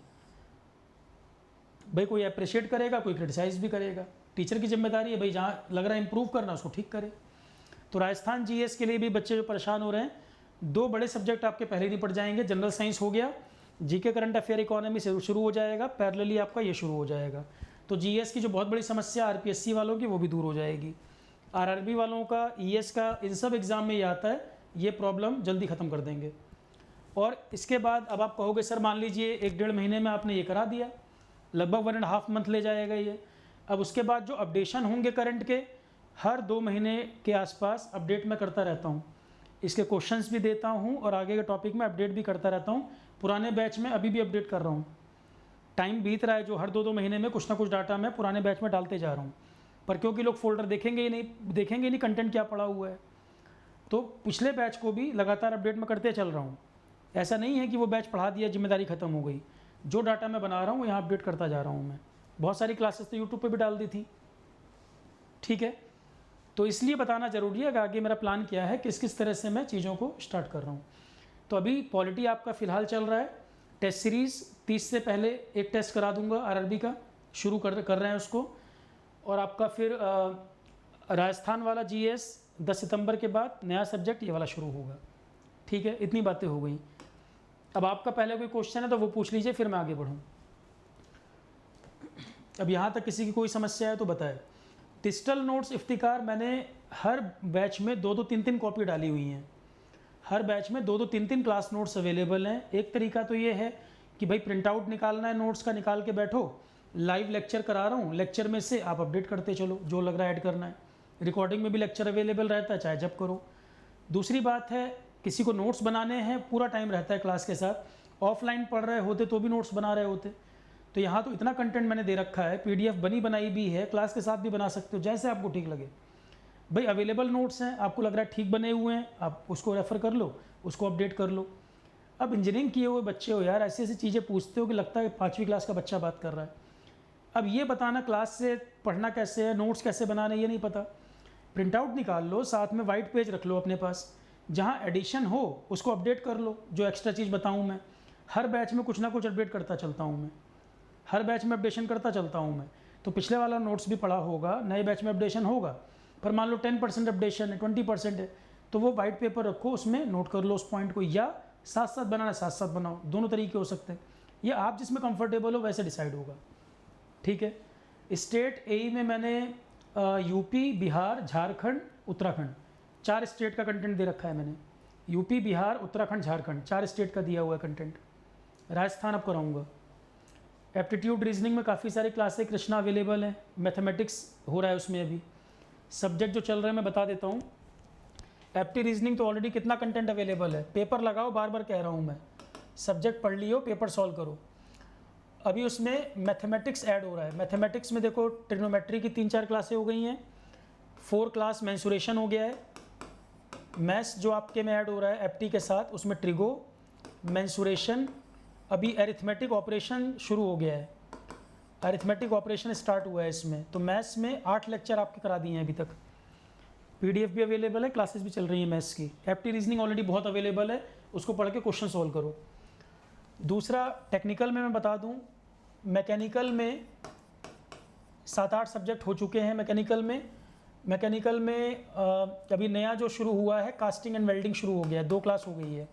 भाई, कोई अप्रिशिएट करेगा, कोई क्रिटिसाइज़ भी करेगा। टीचर की जिम्मेदारी है भाई, जहाँ लग रहा है इंप्रूव करना उसको ठीक करे। तो राजस्थान GS के लिए भी बच्चे जो परेशान हो रहे हैं, 2 बड़े सब्जेक्ट आपके पहले नहीं पढ़ जाएंगे। जनरल साइंस हो गया, जीके करंट अफेयर इकोनॉमी से शुरू हो जाएगा, पैरेलली आपका ये शुरू हो जाएगा। तो GS की जो बहुत बड़ी समस्या RPSC वालों की, वो भी दूर हो जाएगी। RRB वालों का, ES का, इन सब एग्ज़ाम में ये आता है, ये प्रॉब्लम जल्दी ख़त्म कर देंगे। और इसके बाद अब आप कहोगे सर मान लीजिए 1-1.5 महीने में आपने ये करा दिया, लगभग 1.5 मंथ ले जाएगा ये। अब उसके बाद जो अपडेशन होंगे करंट के, हर 2 महीने के आसपास अपडेट मैं करता रहता हूँ। इसके क्वेश्चंस भी देता हूँ और आगे के टॉपिक में अपडेट भी करता रहता हूँ। पुराने बैच में अभी भी अपडेट कर रहा हूँ। टाइम बीत रहा है जो हर 2-2 महीने में कुछ ना कुछ डाटा मैं पुराने बैच में डालते जा रहा हूँ। पर क्योंकि लोग फोल्डर देखेंगे ही नहीं कंटेंट क्या पड़ा हुआ है, तो पिछले बैच को भी लगातार अपडेट में करते चल रहा हूँ। ऐसा नहीं है कि वो बैच पढ़ा दिया, जिम्मेदारी ख़त्म हो गई। जो डाटा मैं बना रहा हूँ यहाँ अपडेट करता जा रहा हूँ मैं। बहुत सारी क्लासेस तो यूट्यूब पे भी डाल दी थी, ठीक है। तो इसलिए बताना ज़रूरी है कि आगे मेरा प्लान क्या है, किस किस तरह से मैं चीज़ों को स्टार्ट कर रहा हूँ। तो अभी पॉलिटी आपका फ़िलहाल चल रहा है। टेस्ट सीरीज़ 30 से पहले एक टेस्ट करा दूंगा, RRB का शुरू कर रहे हैं उसको। और आपका फिर राजस्थान वाला GS 10 सितंबर के बाद नया सब्जेक्ट ये वाला शुरू होगा, ठीक है। इतनी बातें हो गई। अब आपका पहले कोई क्वेश्चन है तो वो पूछ लीजिए, फिर मैं आगे बढ़ूँ। अब यहाँ तक किसी की कोई समस्या है तो बताए। डिजिटल नोट्स इफ्तिकार मैंने हर बैच में 2-2, 3-3 कॉपी डाली हुई हैं। हर बैच में 2-2, 3-3 क्लास नोट्स अवेलेबल हैं। एक तरीका तो ये है कि भाई प्रिंट आउट निकालना है नोट्स का, निकाल के बैठो, लाइव लेक्चर करा रहा हूँ, लेक्चर में से आप अपडेट करते चलो, जो लग रहा है ऐड करना है। रिकॉर्डिंग में भी लेक्चर अवेलेबल रहता है, चाहे जब करो। दूसरी बात है, किसी को नोट्स बनाने हैं, पूरा टाइम रहता है क्लास के साथ। ऑफलाइन पढ़ रहे होते तो भी नोट्स बना रहे होते। तो यहाँ तो इतना कंटेंट मैंने दे रखा है, PDF बनी बनाई भी है, क्लास के साथ भी बना सकते हो, जैसे आपको ठीक लगे। भाई अवेलेबल नोट्स हैं, आपको लग रहा है ठीक बने हुए हैं, आप उसको रेफ़र कर लो, उसको अपडेट कर लो। अब इंजीनियरिंग किए हुए बच्चे हो यार, ऐसी ऐसी चीज़ें पूछते हो कि लगता है 5वीं क्लास का बच्चा बात कर रहा है। अब ये बताना क्लास से पढ़ना कैसे है, नोट्स कैसे बनाने, ये नहीं पता। प्रिंट आउट निकाल लो, साथ में वाइट पेज रख लो अपने पास, जहाँ एडिशन हो उसको अपडेट कर लो। जो एक्स्ट्रा चीज़ बताऊँ मैं, हर बैच में कुछ ना कुछ अपडेट करता चलता हूँ मैं, हर बैच में अपडेशन करता चलता हूँ मैं। तो पिछले वाला नोट्स भी पढ़ा होगा, नए बैच में अपडेशन होगा। पर मान लो 10% अपडेशन है, 20% है, तो वो वाइट पेपर रखो, उसमें नोट कर लो उस पॉइंट को, या साथ साथ बनाना साथ साथ बनाओ, दोनों तरीके हो सकते हैं। ये आप जिसमें कंफर्टेबल हो वैसे डिसाइड होगा, ठीक है। स्टेट AE में मैंने UP, बिहार, झारखंड, उत्तराखंड 4 स्टेट का कंटेंट दे रखा है मैंने। यूपी, बिहार, उत्तराखंड, झारखंड, 4 स्टेट का दिया हुआ है कंटेंट। राजस्थान अब कराऊंगा। एप्टीट्यूड रीजनिंग में काफ़ी सारे क्लासेस कृष्णा अवेलेबल हैं। मैथमेटिक्स हो रहा है उसमें अभी। सब्जेक्ट जो चल रहे हैं मैं बता देता हूँ। एप्टी रीजनिंग तो ऑलरेडी कितना कंटेंट अवेलेबल है, पेपर लगाओ, बार बार कह रहा हूँ मैं, सब्जेक्ट पढ़ लियो, पेपर सॉल्व करो। अभी उसमें मैथमेटिक्स ऐड हो रहा है। मैथमेटिक्स में देखो ट्रिग्नोमेट्री की 3-4 क्लासें हो गई हैं, 4 क्लास मेंसुरेशन हो गया है। मैथ्स जो आपके में ऐड हो रहा है एप्टी के साथ, उसमें ट्रिगो, मेंसुरेशन, अभी अरिथमेटिक ऑपरेशन शुरू हो गया है। अरिथमेटिक ऑपरेशन स्टार्ट हुआ है इसमें। तो मैथ्स में 8 लेक्चर आपके करा दिए हैं अभी तक। पीडीएफ भी अवेलेबल है, क्लासेस भी चल रही हैं मैथ्स की। एप्टी रीजनिंग ऑलरेडी बहुत अवेलेबल है, उसको पढ़ के क्वेश्चन सॉल्व करो। दूसरा टेक्निकल में मैं बता दूं, मैकेनिकल में 7-8 सब्जेक्ट हो चुके हैं। मैकेनिकल में अभी नया जो शुरू हुआ है कास्टिंग एंड वेल्डिंग शुरू हो गया है, 2 क्लास हो गई है।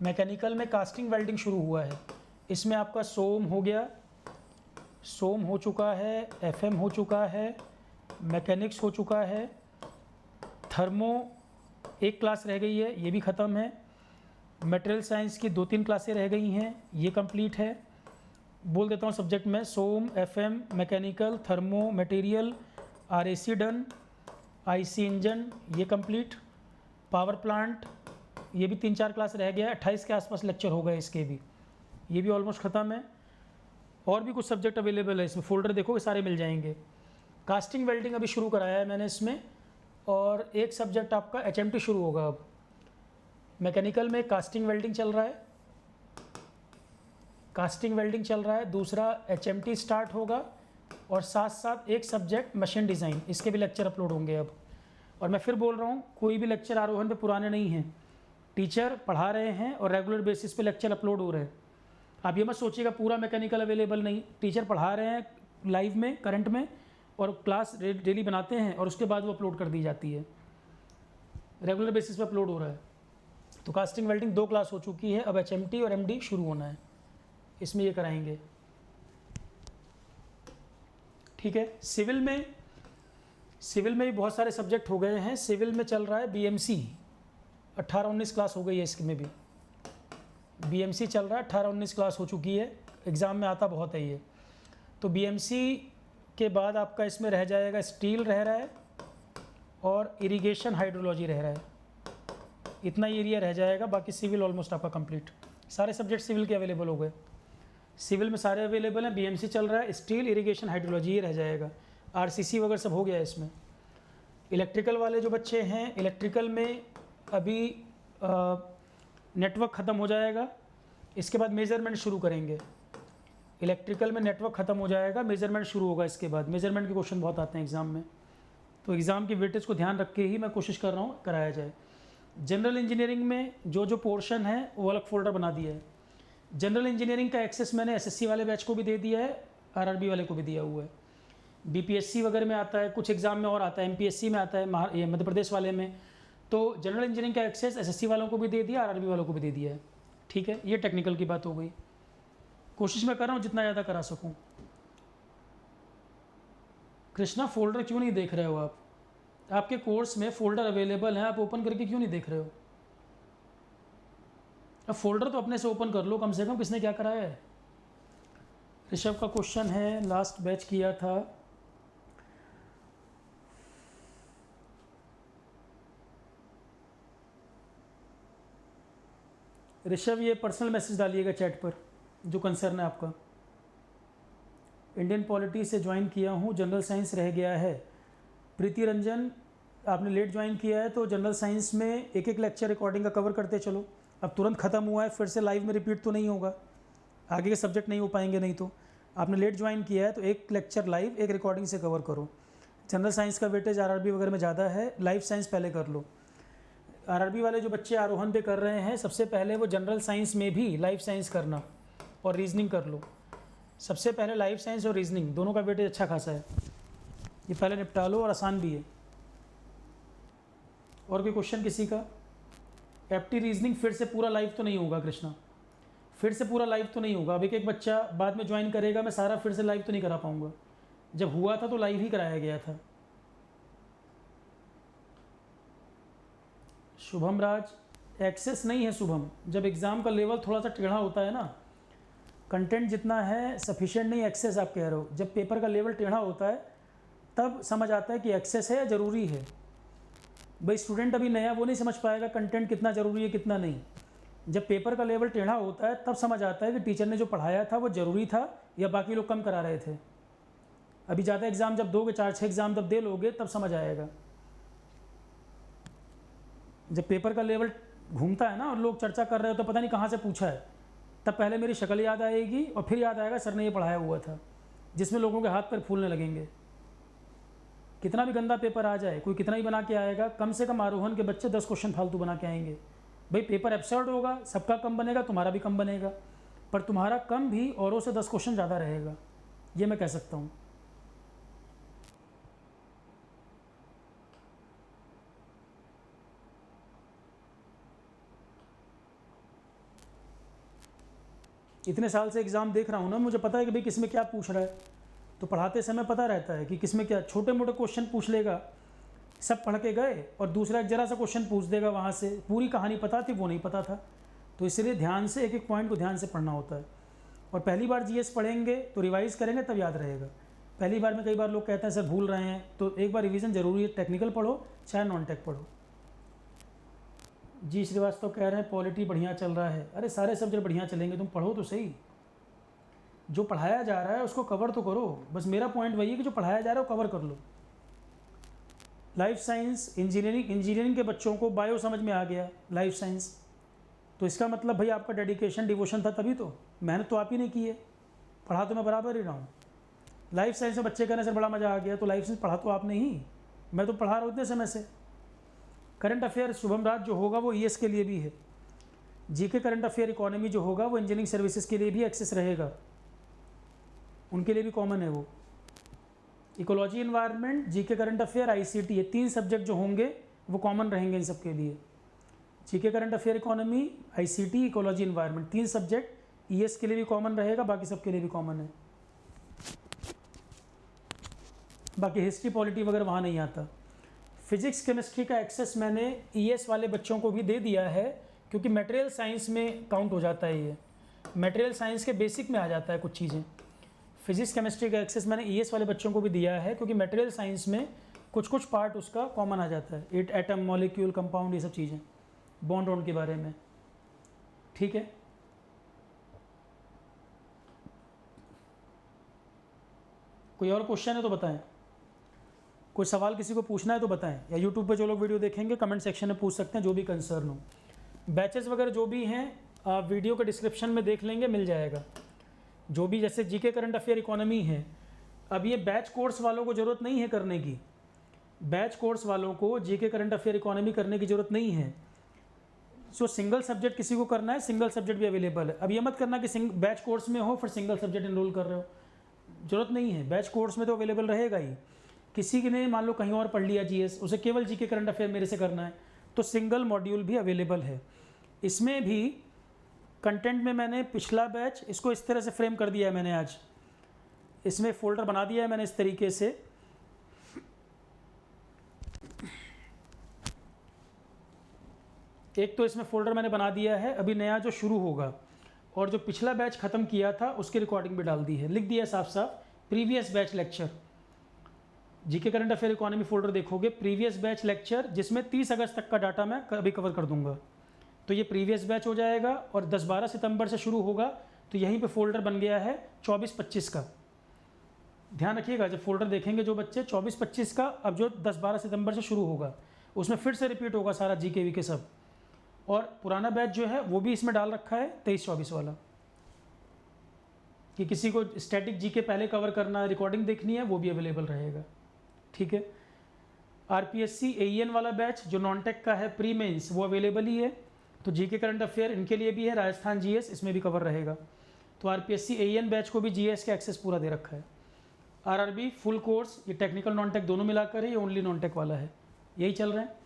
मैकेनिकल में कास्टिंग वेल्डिंग शुरू हुआ है। इसमें आपका सोम हो गया, सोम हो चुका है, एफएम हो चुका है, मैकेनिक्स हो चुका है, थर्मो 1 क्लास रह गई है, ये भी ख़त्म है। मटेरियल साइंस की 2-3 क्लासें रह गई हैं, ये कंप्लीट है। बोल देता हूँ सब्जेक्ट में, SOM, FM, mechanical, thermo, material, RAC done, IC engine ये कंप्लीट। पावर प्लांट ये भी 3-4 क्लास रह गया है, 28 के आसपास लेक्चर हो गए इसके भी, ये भी ऑलमोस्ट ख़त्म है। और भी कुछ सब्जेक्ट अवेलेबल है इसमें, फोल्डर देखो सारे मिल जाएंगे। कास्टिंग वेल्डिंग अभी शुरू कराया है मैंने इसमें, और एक सब्जेक्ट आपका एचएमटी शुरू होगा अब। मैकेनिकल में कास्टिंग वेल्डिंग चल रहा है, कास्टिंग वेल्डिंग चल रहा है, दूसरा एचएमटी स्टार्ट होगा, और साथ साथ एक सब्जेक्ट मशीन डिज़ाइन, इसके भी लेक्चर अपलोड होंगे अब। और मैं फिर बोल रहा हूँ, कोई भी लेक्चर आरोहण पे पुराने नहीं हैं, टीचर पढ़ा रहे हैं और रेगुलर बेसिस पे लेक्चर अपलोड हो रहे हैं। आप ये मत सोचिएगा पूरा मैकेनिकल अवेलेबल नहीं, टीचर पढ़ा रहे हैं लाइव में, करंट में, और क्लास डेली बनाते हैं और उसके बाद वो अपलोड कर दी जाती है, रेगुलर बेसिस पे अपलोड हो रहा है। तो कास्टिंग वेल्डिंग 2 क्लास हो चुकी है, अब एचएमटी और एमडी शुरू होना है, इसमें ये कराएंगे। ठीक है। सिविल में भी बहुत सारे सब्जेक्ट हो गए हैं। सिविल में चल रहा है बीएमसी, 18-19 क्लास हो गई है इसमें भी। बीएमसी चल रहा है, 18-19 क्लास हो चुकी है, एग्ज़ाम में आता बहुत है ये। तो बीएमसी के बाद आपका इसमें रह जाएगा, स्टील रह रहा है और इरिगेशन हाइड्रोलॉजी रह रहा है, इतना ही एरिया रह जाएगा। बाकी सिविल ऑलमोस्ट आपका कंप्लीट, सारे सब्जेक्ट सिविल के अवेलेबल हो गए। सिविल में सारे अवेलेबल हैं, बीएमसी चल रहा है, स्टील, इरिगेशन, हाइड्रोलॉजी ये रह जाएगा। आरसीसी वगैरह सब हो गया है इसमें। इलेक्ट्रिकल वाले जो बच्चे हैं, इलेक्ट्रिकल में अभी नेटवर्क ख़त्म हो जाएगा, इसके बाद मेजरमेंट शुरू करेंगे। इलेक्ट्रिकल में नेटवर्क ख़त्म हो जाएगा, मेजरमेंट शुरू होगा इसके बाद। मेजरमेंट के क्वेश्चन बहुत आते हैं एग्ज़ाम में, तो एग्ज़ाम की वेटेज को ध्यान रख के ही मैं कोशिश कर रहा हूँ कराया जाए। जनरल इंजीनियरिंग में जो पोर्शन है वो अलग फोल्डर बना दिया है। जनरल इंजीनियरिंग का एक्सेस मैंने एसएससी वाले बैच को भी दे दिया है, आरआरबी वाले को भी दिया हुआ है। बीपीएससी वगैरह में आता है, कुछ एग्ज़ाम में और आता है, एमपीएससी में आता है, ये मध्य प्रदेश वाले में। तो जनरल इंजीनियरिंग का एक्सेस एसएससी वालों को भी दे दिया, आरआरबी वालों को भी दे दिया है। ठीक है, ये टेक्निकल की बात हो गई। कोशिश मैं कर रहा हूँ जितना ज़्यादा करा सकूँ। कृष्णा फोल्डर क्यों नहीं देख रहे हो आप? आपके कोर्स में फोल्डर अवेलेबल है, आप ओपन करके क्यों नहीं देख रहे हो? अब फोल्डर तो अपने से ओपन कर लो कम से कम, किसने क्या कराया है। ऋषभ का क्वेश्चन है, लास्ट बैच किया था। ऋषभ ये पर्सनल मैसेज डालिएगा चैट पर जो कंसर्न है आपका। इंडियन पॉलिटी से ज्वाइन किया हूँ, जनरल साइंस रह गया है। प्रीति रंजन, आपने लेट ज्वाइन किया है तो जनरल साइंस में एक एक लेक्चर रिकॉर्डिंग का कवर करते चलो। अब तुरंत ख़त्म हुआ है, फिर से लाइव में रिपीट तो नहीं होगा, आगे के सब्जेक्ट नहीं हो पाएंगे। नहीं तो आपने लेट ज्वाइन किया है तो एक लेक्चर लाइव, एक रिकॉर्डिंग से कवर करो। जनरल साइंस का वेटेज आरआरबी वगैरह में ज़्यादा है, लाइफ साइंस पहले कर लो। आरआरबी वाले जो बच्चे आरोहण पे कर रहे हैं, सबसे पहले वो जनरल साइंस में भी लाइफ साइंस करना और रीजनिंग कर लो। सबसे पहले लाइफ साइंस और रीजनिंग दोनों का वेटेज अच्छा खासा है, ये पहले निपटा लो और आसान भी है। और कोई क्वेश्चन किसी का? एप्टी रीजनिंग फिर से पूरा लाइव तो नहीं होगा कृष्णा, फिर से पूरा लाइव तो नहीं होगा। अब एक एक बच्चा बाद में ज्वाइन करेगा, मैं सारा फिर से लाइव तो नहीं करा पाऊँगा। जब हुआ था तो लाइव ही कराया गया था। शुभम राज, एक्सेस नहीं है शुभम, जब एग्ज़ाम का लेवल थोड़ा सा टेढ़ा होता है ना, कंटेंट जितना है सफिशिएंट नहीं, एक्सेस आप कह रहे हो, जब पेपर का लेवल टेढ़ा होता है तब समझ आता है कि एक्सेस है या ज़रूरी है। भाई स्टूडेंट अभी नया वो नहीं समझ पाएगा कंटेंट कितना ज़रूरी है कितना नहीं। जब पेपर का लेवल टेढ़ा होता है तब समझ आता है कि टीचर ने जो पढ़ाया था वो ज़रूरी था या बाकी लोग कम करा रहे थे। अभी ज़्यादा एग्ज़ाम जब दोगे, 4-6 एग्ज़ाम जब दे लोगे तब समझ आएगा। जब पेपर का लेवल घूमता है ना और लोग चर्चा कर रहे हो तो पता नहीं कहाँ से पूछा है, तब पहले मेरी शक्ल याद आएगी और फिर याद आएगा सर ने ये पढ़ाया हुआ था, जिसमें लोगों के हाथ पैर फूलने लगेंगे। कितना भी गंदा पेपर आ जाए, कोई कितना ही बना के आएगा, कम से कम आरोहण के बच्चे 10 क्वेश्चन फालतू बना के आएंगे। भाई पेपर एब्सर्ड होगा, सबका कम बनेगा, तुम्हारा भी कम बनेगा, पर तुम्हारा कम भी औरों से 10 क्वेश्चन ज़्यादा रहेगा, ये मैं कह सकता हूँ। इतने साल से एग्ज़ाम देख रहा हूँ ना, मुझे पता है कि भाई किसमें क्या पूछ रहा है, तो पढ़ाते समय पता रहता है कि किसमें क्या। छोटे मोटे क्वेश्चन पूछ लेगा, सब पढ़ के गए, और दूसरा एक जरा सा क्वेश्चन पूछ देगा, वहाँ से पूरी कहानी पता थी वो नहीं पता था। तो इसलिए ध्यान से एक एक पॉइंट को ध्यान से पढ़ना होता है। और पहली बार जीएस पढ़ेंगे तो रिवाइज़ करेंगे तब याद रहेगा। पहली बार में कई बार लोग कहते हैं सर भूल रहे हैं, तो एक बार रिवीजन जरूरी है। टेक्निकल पढ़ो चाहे नॉन टेक पढ़ो। जी श्रीवास्तव कह रहे हैं पॉलिटी बढ़िया चल रहा है। अरे सारे सब्जेक्ट बढ़िया चलेंगे, तुम पढ़ो तो सही। जो पढ़ाया जा रहा है उसको कवर तो करो। बस मेरा पॉइंट वही है कि जो पढ़ाया जा रहा है वो कवर कर लो। लाइफ साइंस, इंजीनियरिंग के बच्चों को बायो समझ में आ गया, लाइफ साइंस, तो इसका मतलब भाई आपका डेडिकेशन डिवोशन था, तभी तो। मेहनत तो आप ही नहीं की है, पढ़ा तो मैं बराबर ही रहा हूँ। लाइफ साइंस में बच्चे कहने से बड़ा मज़ा आ गया, तो लाइफ साइंस पढ़ा तो आपने ही, मैं तो पढ़ा रहा हूँ इतने समय से। करंट अफेयर शुभम राज जो होगा वो ईएस के लिए भी है। जीके करंट अफेयर इकोनॉमी जो होगा वो इंजीनियरिंग सर्विसेज के लिए भी एक्सेस रहेगा, उनके लिए भी कॉमन है वो। Ecology environment, GK current affair, ICT, ये 3 सब्जेक्ट जो होंगे वो कॉमन रहेंगे इन सबके लिए। GK current affair economy, ICT, ecology environment, 3 subject ES के लिए भी कॉमन रहेगा, बाकी सबके लिए भी कॉमन है। बाकी हिस्ट्री पॉलिटी वगैरह वहाँ नहीं आता। फिजिक्स केमिस्ट्री का एक्सेस मैंने ईएस वाले बच्चों को भी दे दिया है, क्योंकि मटेरियल साइंस में काउंट हो जाता है, ये मटेरियल साइंस के बेसिक में आ जाता है कुछ चीज़ें। फिजिक्स केमिस्ट्री का एक्सेस मैंने ईएस वाले बच्चों को भी दिया है, क्योंकि मटेरियल साइंस में कुछ कुछ पार्ट उसका कॉमन आ जाता है, एटम, मॉलिक्यूल, कंपाउंड, ये सब चीज़ें, बॉन्ड वॉन्ड के बारे में। ठीक है, कोई और क्वेश्चन है तो बताएं, कोई सवाल किसी को पूछना है तो बताएं, या यूट्यूब पे जो लोग वीडियो देखेंगे कमेंट सेक्शन में पूछ सकते हैं, जो भी कंसर्न हो। बैचेस वगैरह जो भी हैं आप वीडियो के डिस्क्रिप्शन में देख लेंगे, मिल जाएगा। जो भी जैसे जीके करंट अफेयर इकोनॉमी है, अब ये बैच कोर्स वालों को ज़रूरत नहीं है करने की। बैच कोर्स वालों को जीके करंट अफेयर इकोनॉमी करने की ज़रूरत नहीं है। सो सिंगल सब्जेक्ट किसी को करना है, सिंगल सब्जेक्ट भी अवेलेबल है। अब ये मत करना कि बैच कोर्स में हो फिर सिंगल सब्जेक्ट इनरोल कर रहे हो, ज़रूरत नहीं है। बैच कोर्स में तो अवेलेबल रहेगा ही। किसी ने मान लो कहीं और पढ़ लिया जीएस, उसे केवल जीके करंट अफेयर मेरे से करना है, तो सिंगल मॉड्यूल भी अवेलेबल है। इसमें भी कंटेंट में मैंने पिछला बैच इसको इस तरह से फ्रेम कर दिया है मैंने, आज इसमें फोल्डर बना दिया है मैंने इस तरीके से। एक तो इसमें फोल्डर मैंने बना दिया है अभी नया जो शुरू होगा, और जो पिछला बैच ख़त्म किया था उसकी रिकॉर्डिंग भी डाल दी है, लिख दिया साफ साफ previous batch lecture. GK current affair economy folder देखोगे, प्रीवियस बैच लेक्चर, जिसमें 30 अगस्त तक का डाटा मैं अभी कवर कर दूंगा, तो ये प्रीवियस बैच हो जाएगा। और 10-12 सितंबर से शुरू होगा, तो यहीं पे फोल्डर बन गया है 24-25 का। ध्यान रखिएगा, जब फोल्डर देखेंगे जो बच्चे 24-25 का, अब जो 10-12 सितंबर से शुरू होगा उसमें फिर से रिपीट होगा सारा जीके वीके सब। और पुराना बैच जो है वो भी इसमें डाल रखा है 23-24 वाला, कि किसी को स्टैटिक जीके पहले कवर करना, रिकॉर्डिंग देखनी है, वो भी अवेलेबल रहेगा। ठीक है, आरपीएससी एईएन वाला बैच जो नॉन टेक का है प्री मेंस, वो अवेलेबल ही है। तो जीके करंट अफेयर इनके लिए भी है, राजस्थान जीएस इसमें भी कवर रहेगा। तो आरपीएससी एईएन बैच को भी जीएस का एक्सेस पूरा दे रखा है। आरआरबी फुल कोर्स, ये टेक्निकल नॉन टेक दोनों मिलाकर है, ये ओनली नॉन टेक वाला है, यही चल रहे हैं।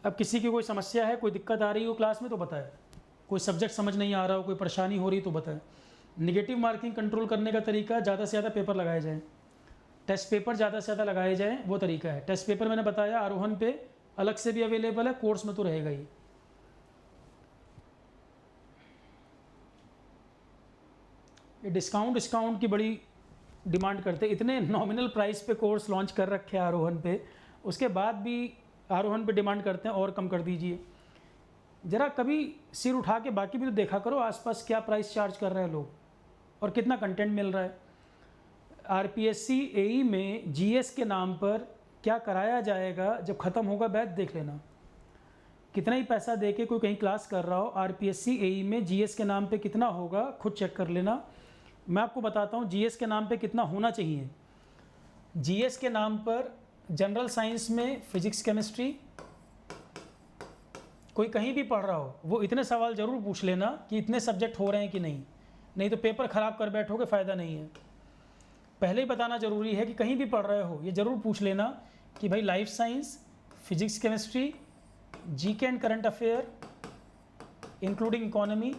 अब किसी की कोई समस्या है, कोई दिक्कत आ रही हो क्लास में तो बताए, कोई सब्जेक्ट समझ नहीं आ रहा हो, कोई परेशानी हो रही तो बताए। नेगेटिव मार्किंग कंट्रोल करने का तरीका, ज़्यादा से ज़्यादा पेपर लगाए जाएँ, टेस्ट पेपर ज़्यादा से ज़्यादा लगाए जाएँ, वो तरीका है। टेस्ट पेपर मैंने बताया आरोहण पे अलग से भी अवेलेबल है, कोर्स में तो रहेगा ही। ये डिस्काउंट की बड़ी डिमांड करते, इतने नॉमिनल प्राइस पे कोर्स लॉन्च कर रखे हैं आरोहन पे, उसके बाद भी आरोहन पे डिमांड करते हैं और कम कर दीजिए। ज़रा कभी सिर उठा के बाकी भी तो देखा करो आसपास क्या प्राइस चार्ज कर रहे हैं लोग और कितना कंटेंट मिल रहा है। आरपीएससी एई में जीएस के नाम पर क्या कराया जाएगा, जब ख़त्म होगा बैच देख लेना। कितना ही पैसा दे के कोई कहीं क्लास कर रहा हो, आरपीएससी एई में जीएस के नाम पे कितना होगा खुद चेक कर लेना। मैं आपको बताता हूँ जीएस के नाम पे कितना होना चाहिए। जीएस के नाम पर जनरल साइंस में फिजिक्स केमिस्ट्री कोई कहीं भी पढ़ रहा हो, वो इतने सवाल ज़रूर पूछ लेना कि इतने सब्जेक्ट हो रहे हैं कि नहीं तो पेपर ख़राब कर बैठोगे, फ़ायदा नहीं है। पहले ही बताना ज़रूरी है कि कहीं भी पढ़ रहे हो ये ज़रूर पूछ लेना कि भाई life science, physics chemistry, GK and current affair including economy,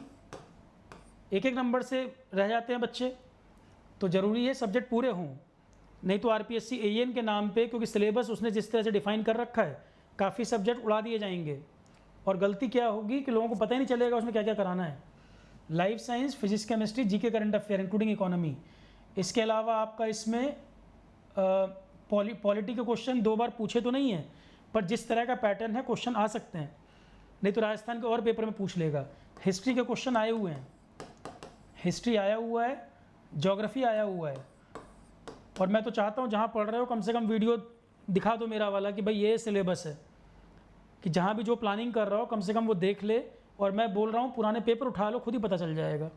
एक नंबर से रह जाते हैं बच्चे, तो ज़रूरी है सब्जेक्ट पूरे हों। नहीं तो आरपीएससी एएन के नाम पे, क्योंकि सिलेबस उसने जिस तरह से डिफ़ाइन कर रखा है, काफ़ी सब्जेक्ट उड़ा दिए जाएंगे और गलती क्या होगी कि लोगों को पता ही नहीं चलेगा उसमें क्या क्या कराना है। Life science, physics chemistry, GK current affair including economy. इसके अलावा आपका इसमें पॉलिटी के क्वेश्चन 2 बार पूछे तो नहीं है, पर जिस तरह का पैटर्न है क्वेश्चन आ सकते हैं। नहीं तो राजस्थान के और पेपर में पूछ लेगा। हिस्ट्री के क्वेश्चन आए हुए हैं, हिस्ट्री आया हुआ है, ज्योग्राफी आया हुआ है। और मैं तो चाहता हूँ जहाँ पढ़ रहे हो कम से कम वीडियो दिखा दो मेरा वाला कि भाई ये सिलेबस है, कि जहाँ भी जो प्लानिंग कर रहा हो कम से कम वो देख ले। और मैं बोल रहा हूँ पुराने पेपर उठा लो, खुद ही पता चल जाएगा।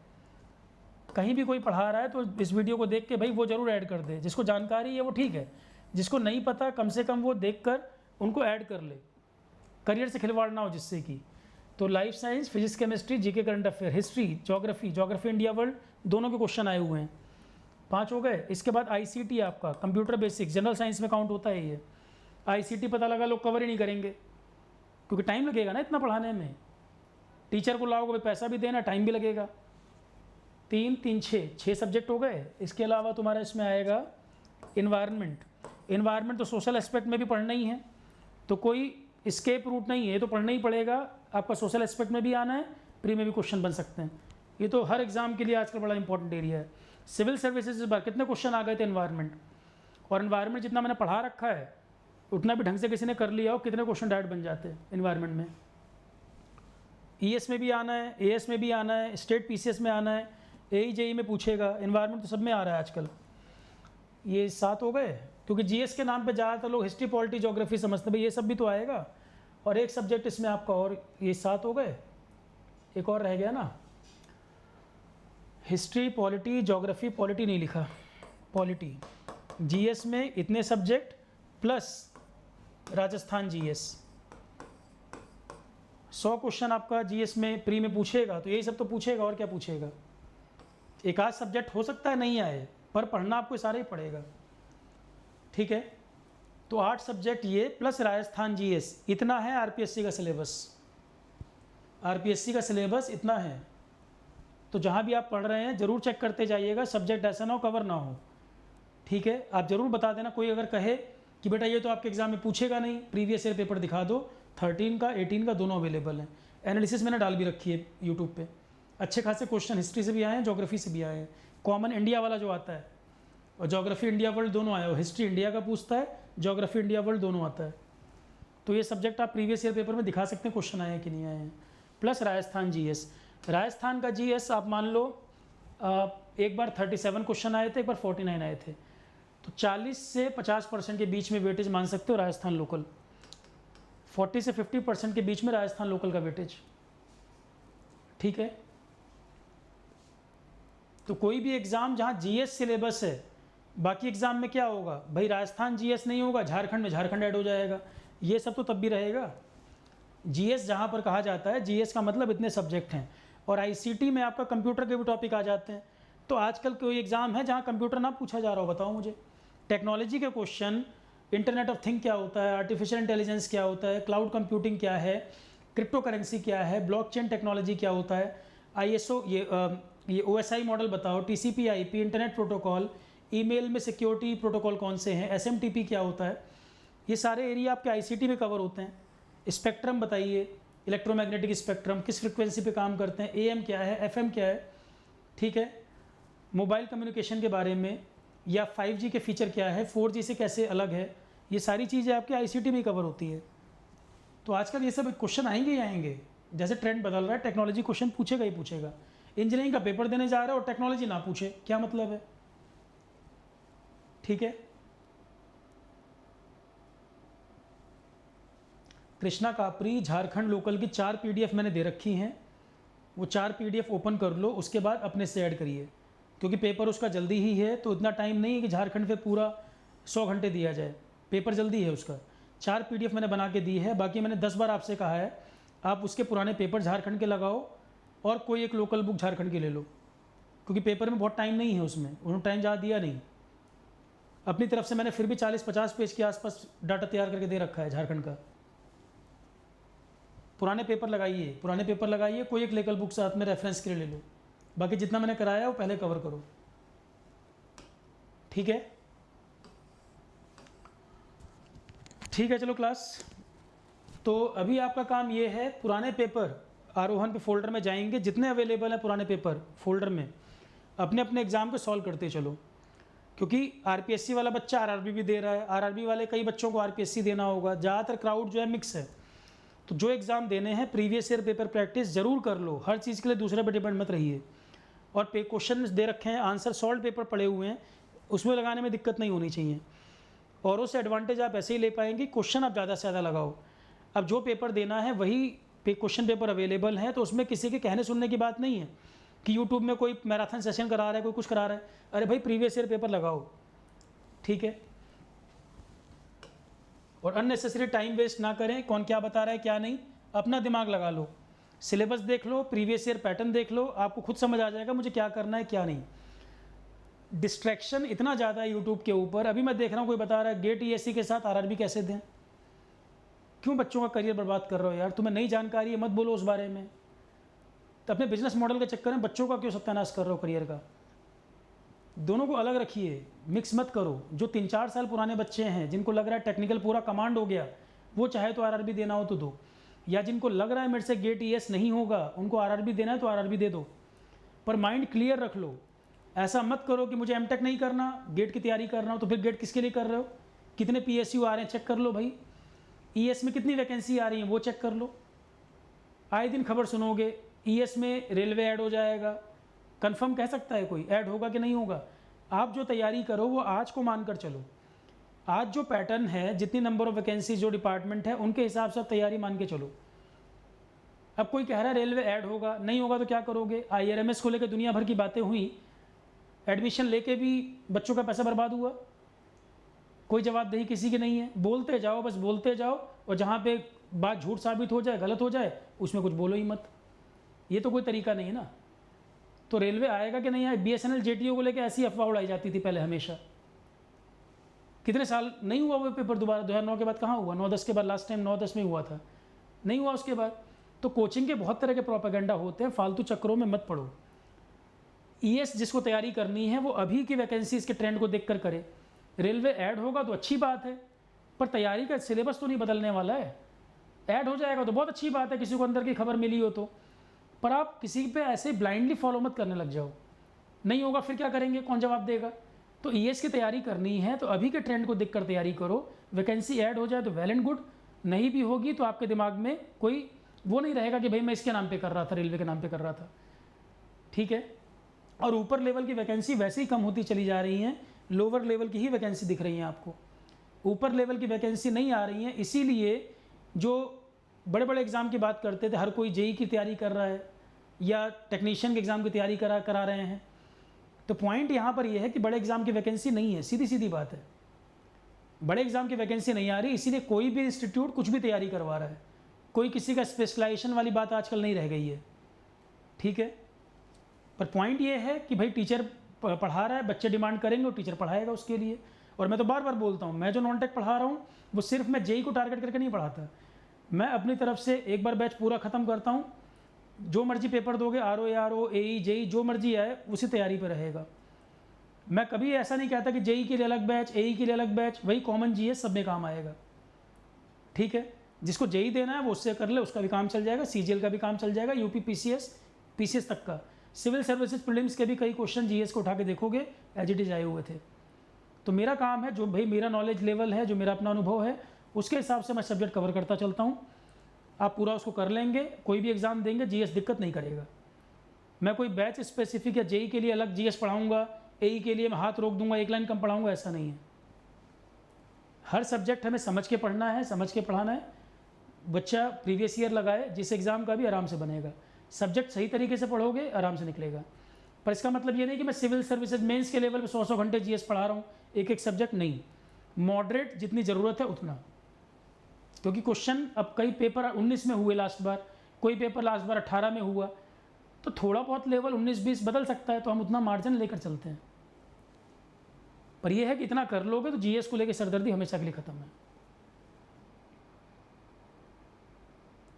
कहीं भी कोई पढ़ा रहा है तो इस वीडियो को देख के भाई वो ज़रूर ऐड कर दे। जिसको जानकारी है वो ठीक है, जिसको नहीं पता कम से कम वो देख कर उनको ऐड कर ले, करियर से खिलवाड़ ना हो जिससे कि। तो life science, physics chemistry, GK current affair, history, geography India world, दोनों के क्वेश्चन आए हुए हैं। 5 हो गए। इसके बाद आईसीटी आपका कंप्यूटर बेसिक्स, जनरल साइंस में काउंट होता है ये। आईसीटी पता लगा लोग कवर ही नहीं करेंगे क्योंकि टाइम लगेगा ना इतना पढ़ाने में। टीचर को लाओगे भाई पैसा भी देना, टाइम भी लगेगा। 3 3 6 सब्जेक्ट हो गए। इसके अलावा तुम्हारा इसमें आएगा इन्वायरमेंट तो सोशल एस्पेक्ट में भी पढ़ना ही है, तो कोई स्केप रूट नहीं है, ये तो पढ़ना ही पड़ेगा। आपका सोशल एस्पेक्ट में भी आना है, प्री में भी क्वेश्चन बन सकते हैं। ये तो हर एग्जाम के लिए आजकल बड़ा इंपॉर्टेंट एरिया है। सिविल सर्विसेज इस बार कितने क्वेश्चन आ गए थे एनवायरनमेंट, और एनवायरनमेंट जितना मैंने पढ़ा रखा है उतना भी ढंग से किसी ने कर लिया हो, कितने क्वेश्चन डायरेक्ट बन जाते हैं एनवायरनमेंट में। ईएस में भी आना है, एएस में भी आना है, स्टेट पीसीएस में आना है, एई जेई में पूछेगा। एनवायरनमेंट तो सब में आ रहा है आजकल। ये 7 हो गए, क्योंकि जीएस के नाम पे ज़्यादातर लोग हिस्ट्री, पॉलिटी, ज्योग्राफी समझते हैं, भाई ये सब भी तो आएगा। और एक सब्जेक्ट इसमें आपका और, ये 7 हो गए। एक और रह गया ना, हिस्ट्री, पॉलिटी, ज्योग्राफी, पॉलिटी नहीं लिखा, पॉलिटी। जीएस में इतने subject plus Rajasthan GS, 100 question आपका जीएस में प्री में पूछेगा, तो यही सब तो पूछेगा और क्या पूछेगा। एक आध सब्जेक्ट हो सकता है नहीं आए, पर पढ़ना आपको सारा ही पड़ेगा, ठीक है। तो 8 सब्जेक्ट ये प्लस राजस्थान जीएस, इतना है आरपीएससी का सिलेबस। आरपीएससी का सिलेबस इतना है, तो जहाँ भी आप पढ़ रहे हैं ज़रूर चेक करते जाइएगा, सब्जेक्ट ऐसा ना हो कवर ना हो, ठीक है। आप ज़रूर बता देना, कोई अगर कहे कि बेटा ये तो आपके एग्जाम में पूछेगा नहीं, प्रीवियस ईयर पेपर दिखा दो, 13 का 18 का दोनों अवेलेबल हैं। एनालिसिस मैंने डाल भी रखी है यूट्यूब पे, अच्छे खासे क्वेश्चन हिस्ट्री से भी आए हैं, ज्योग्राफी से भी आए हैं। कॉमन इंडिया वाला जो आता है, और ज्योग्राफी इंडिया वर्ल्ड दोनों आया हो, हिस्ट्री इंडिया का पूछता है, ज्योग्राफी इंडिया वर्ल्ड दोनों आता है। तो ये सब्जेक्ट आप प्रीवियस ईयर पेपर में दिखा सकते हैं क्वेश्चन आए हैं कि नहीं आए हैं। प्लस राजस्थान जीएस, राजस्थान का जीएस आप मान लो एक बार 37 क्वेश्चन आए थे, एक बार 49 आए थे, तो 40 से 50% के बीच में वेटेज मान सकते हो राजस्थान लोकल। 40 से 50% के बीच में राजस्थान लोकल का वेटेज, ठीक है। तो कोई भी एग्ज़ाम जहाँ जीएस सिलेबस है, बाकी एग्ज़ाम में क्या होगा भाई, राजस्थान जीएस नहीं होगा, झारखंड में झारखंड ऐड हो जाएगा, ये सब तो तब भी रहेगा। जीएस जहाँ पर कहा जाता है, जीएस का मतलब इतने सब्जेक्ट हैं। और आईसीटी में आपका कंप्यूटर के भी टॉपिक आ जाते हैं। तो आजकल कोई एग्ज़ाम है जहाँ कंप्यूटर ना पूछा जा रहा हो, बताओ मुझे। टेक्नोलॉजी के क्वेश्चन, इंटरनेट ऑफ थिंग क्या होता है, आर्टिफिशियल इंटेलिजेंस क्या होता है, क्लाउड कंप्यूटिंग क्या है, क्रिप्टो करेंसी क्या है, ब्लॉकचेन टेक्नोलॉजी क्या होता है, आईएसओ ये ओएसआई मॉडल बताओ, TCP IP, internet protocol, email में सिक्योरिटी प्रोटोकॉल कौन से हैं, एसएमटीपी क्या होता है, ये सारे एरिया आपके आईसीटी में कवर होते हैं। स्पेक्ट्रम बताइए, इलेक्ट्रोमैग्नेटिक स्पेक्ट्रम किस फ्रिक्वेंसी पे काम करते हैं, AM क्या है, FM क्या है, ठीक है। मोबाइल कम्युनिकेशन के बारे में, या 5G के फीचर क्या है, 4G से कैसे अलग है, ये सारी चीज़ें आपके ICT में कवर होती है। तो आजकल ये सब क्वेश्चन आएंगे ही आएंगे, जैसे ट्रेंड बदल रहा है, टेक्नोलॉजी क्वेश्चन पूछेगा ही पूछेगा। इंजीनियरिंग का पेपर देने जा रहा है और टेक्नोलॉजी ना पूछे, क्या मतलब है, ठीक है। कृष्णा कापरी झारखंड लोकल की 4 PDF मैंने दे रखी हैं, वो 4 PDF ओपन कर लो, उसके बाद अपने से ऐड करिए, क्योंकि पेपर उसका जल्दी ही है, तो इतना टाइम नहीं है कि झारखंड पे पूरा 100 घंटे दिया जाए, पेपर जल्दी है उसका। 4 PDF मैंने बना के दी है, बाकी मैंने 10 बार आपसे कहा है आप उसके पुराने पेपर झारखंड के लगाओ और कोई एक लोकल बुक झारखंड की ले लो, क्योंकि पेपर में बहुत टाइम नहीं है, उसमें उन्होंने टाइम ज़्यादा दिया नहीं। अपनी तरफ से मैंने फिर भी 40-50 पेज के आसपास डाटा तैयार करके दे रखा है झारखंड का। पुराने पेपर लगाइए, कोई एक लोकल बुक साथ में रेफरेंस के लिए ले लो, बाकी जितना मैंने कराया वो पहले कवर करो, ठीक है। ठीक है, चलो क्लास। तो अभी आपका काम ये है, पुराने पेपर आरोहण पे फोल्डर में जाएंगे, जितने अवेलेबल हैं पुराने पेपर फोल्डर में, अपने अपने एग्जाम को सॉल्व करते चलो, क्योंकि RPSC वाला बच्चा RRB भी दे रहा है, RRB वाले कई बच्चों को RPSC देना होगा, ज़्यादातर क्राउड जो है मिक्स है। तो जो एग्ज़ाम देने हैं प्रीवियस ईयर पेपर प्रैक्टिस जरूर कर लो, हर चीज़ के लिए दूसरे पर डिपेंड मत रहिए। और क्वेश्चन दे रखे हैं, आंसर सॉल्व पेपर पड़े हुए हैं, उसमें लगाने में दिक्कत नहीं होनी चाहिए, और उससे एडवांटेज आप ऐसे ही ले पाएंगे, क्वेश्चन आप ज़्यादा से ज़्यादा लगाओ। अब जो पेपर देना है वही क्वेश्चन पेपर अवेलेबल है, तो उसमें किसी के कहने सुनने की बात नहीं है कि यूट्यूब में कोई मैराथन सेशन करा रहा है, कोई कुछ करा रहा है। अरे भाई प्रीवियस ईयर पेपर लगाओ, ठीक है। और अननेसेसरी टाइम वेस्ट ना करें, कौन क्या बता रहा है क्या नहीं, अपना दिमाग लगा लो, सिलेबस देख लो, प्रीवियस ईयर पैटर्न देख लो, आपको खुद समझ आ जाएगा मुझे क्या करना है क्या नहीं। डिस्ट्रैक्शन इतना ज़्यादा है यूट्यूब के ऊपर। अभी मैं देख रहा हूँ कोई बता रहा है गेट ESC के साथ RRB कैसे दें। क्यों बच्चों का करियर बर्बाद कर रहे हो यार, तुम्हें नई जानकारी है मत बोलो उस बारे में। तो अपने बिजनेस मॉडल के चक्कर में बच्चों का क्यों सत्यानाश कर रहे हो करियर का। दोनों को अलग रखिए, मिक्स मत करो। जो 3-4 साल पुराने बच्चे हैं जिनको लग रहा है टेक्निकल पूरा कमांड हो गया, वो चाहे तो RRB देना हो तो दो, या जिनको लग रहा है मेरे से गेट ES नहीं होगा उनको RRB देना है तो RRB दे दो, पर माइंड क्लियर रख लो। ऐसा मत करो कि मुझे MTech नहीं करना, गेट की तैयारी करना हो, तो फिर गेट किसके लिए कर रहे हो। कितने PSU आ रहे हैं चेक कर लो भाई, ES में कितनी वैकेंसी आ रही है वो चेक कर लो। आए दिन खबर सुनोगे ES में रेलवे ऐड हो जाएगा, कंफर्म कह सकता है कोई ऐड होगा कि नहीं होगा। आप जो तैयारी करो वो आज को मानकर चलो, आज जो पैटर्न है, जितनी नंबर ऑफ वैकेंसी जो डिपार्टमेंट है उनके हिसाब से तैयारी मान के चलो। अब कोई कह रहा है रेलवे ऐड होगा, नहीं होगा तो क्या करोगे। IRMS को लेकर दुनिया भर की बातें हुई, एडमिशन लेके भी बच्चों का पैसा बर्बाद हुआ, कोई जवाबदेही किसी की नहीं है। बोलते जाओ, बस बोलते जाओ, और जहाँ पे बात झूठ साबित हो जाए, गलत हो जाए, उसमें कुछ बोलो ही मत। ये तो कोई तरीका नहीं है ना। तो रेलवे आएगा कि नहीं आए, BSNL JTO को लेकर ऐसी अफवाह उड़ाई जाती थी पहले हमेशा। कितने साल नहीं हुआ वो पेपर दोबारा, 2009 के बाद कहाँ हुआ, 9-10 के बाद लास्ट टाइम 9-10 में हुआ था, नहीं हुआ उसके बाद। तो कोचिंग के बहुत तरह के प्रोपेगेंडा होते हैं, फालतू चक्करों में मत पड़ो। ES जिसको तैयारी करनी है वो अभी की वैकेंसी इसके ट्रेंड को देखकर करे। रेलवे ऐड होगा तो अच्छी बात है, पर तैयारी का सिलेबस तो नहीं बदलने वाला है। ऐड हो जाएगा तो बहुत अच्छी बात है, किसी को अंदर की खबर मिली हो तो, पर आप किसी पे ऐसे ब्लाइंडली फॉलो मत करने लग जाओ। नहीं होगा फिर क्या करेंगे, कौन जवाब देगा। तो ES की तैयारी करनी है तो अभी के ट्रेंड को देखकर तैयारी करो। वैकेंसी ऐड हो जाए तो वेल एंड गुड, नहीं भी होगी तो आपके दिमाग में कोई वो नहीं रहेगा कि भाई मैं इसके नाम पे कर रहा था, रेलवे के नाम पे कर रहा था, ठीक है। और ऊपर लेवल की वैकेंसी वैसे ही कम होती चली जा रही हैं, लोअर लेवल की ही वैकेंसी दिख रही हैं आपको, ऊपर लेवल की वैकेंसी नहीं आ रही हैं। इसीलिए जो बड़े बड़े एग्ज़ाम की बात करते थे, हर कोई JEE की तैयारी कर रहा है या टेक्नीशियन के एग्ज़ाम की तैयारी करा रहे हैं। तो पॉइंट यहाँ पर यह है कि बड़े एग्ज़ाम की वैकेंसी नहीं है, सीधी सीधी बात है, बड़े एग्ज़ाम की वैकेंसी नहीं आ रही। इसीलिए कोई भी इंस्टीट्यूट कुछ भी तैयारी करवा रहा है, कोई किसी का स्पेशलाइजेशन वाली बात आजकल नहीं रह गई है, ठीक है। पर पॉइंट ये है कि भाई टीचर पढ़ा रहा है, बच्चे डिमांड करेंगे और टीचर पढ़ाएगा उसके लिए। और मैं तो बार बार बोलता हूँ, मैं जो नॉन टेक पढ़ा रहा हूँ वो सिर्फ मैं JEE को टारगेट करके नहीं पढ़ाता, मैं अपनी तरफ से एक बार बैच पूरा ख़त्म करता हूँ। जो मर्जी पेपर दोगे, RO ARO AE JEE जो मर्जी आए उसी तैयारी पर रहेगा। मैं कभी ऐसा नहीं कहता कि JEE के लिए अलग बैच, AE के लिए अलग बैच, वही कॉमन GS सब में काम आएगा, ठीक है। जिसको जेई देना है वो उससे कर ले, उसका भी काम चल जाएगा, सीजीएल का भी काम चल जाएगा, यूपी पीसीएस तक का। सिविल सर्विसेज प्रीलिम्स के भी कई क्वेश्चन जीएस को उठा के देखोगे एज इट इज आए हुए थे। तो मेरा काम है, जो भाई मेरा नॉलेज लेवल है, जो मेरा अपना अनुभव है, उसके हिसाब से मैं सब्जेक्ट कवर करता चलता हूँ। आप पूरा उसको कर लेंगे, कोई भी एग्ज़ाम देंगे जीएस दिक्कत नहीं करेगा। मैं कोई बैच स्पेसिफिक या जेई के लिए अलग जीएस पढ़ाऊँगा, एई के लिए मैं हाथ रोक दूंगा, एक लाइन कम पढ़ाऊँगा, ऐसा नहीं है। हर सब्जेक्ट हमें समझ के पढ़ना है, समझ के पढ़ाना है। बच्चा प्रीवियस ईयर लगाए, जिस एग्ज़ाम का भी आराम से बनेगा। सब्जेक्ट सही तरीके से पढ़ोगे आराम से निकलेगा। पर इसका मतलब ये नहीं कि मैं सिविल सर्विसेज मेंस के लेवल पे 100 घंटे जीएस पढ़ा रहा हूँ, एक एक सब्जेक्ट नहीं, मॉडरेट जितनी ज़रूरत है उतना। क्योंकि क्वेश्चन अब कई पेपर 19 में हुए लास्ट बार, कोई पेपर लास्ट बार 18 में हुआ, तो थोड़ा बहुत लेवल 19-20 बदल सकता है, तो हम उतना मार्जिन लेकर चलते हैं। पर यह है कि इतना कर लोगे तो जीएस को लेकर सरदर्दी हमेशा के लिए ख़त्म है।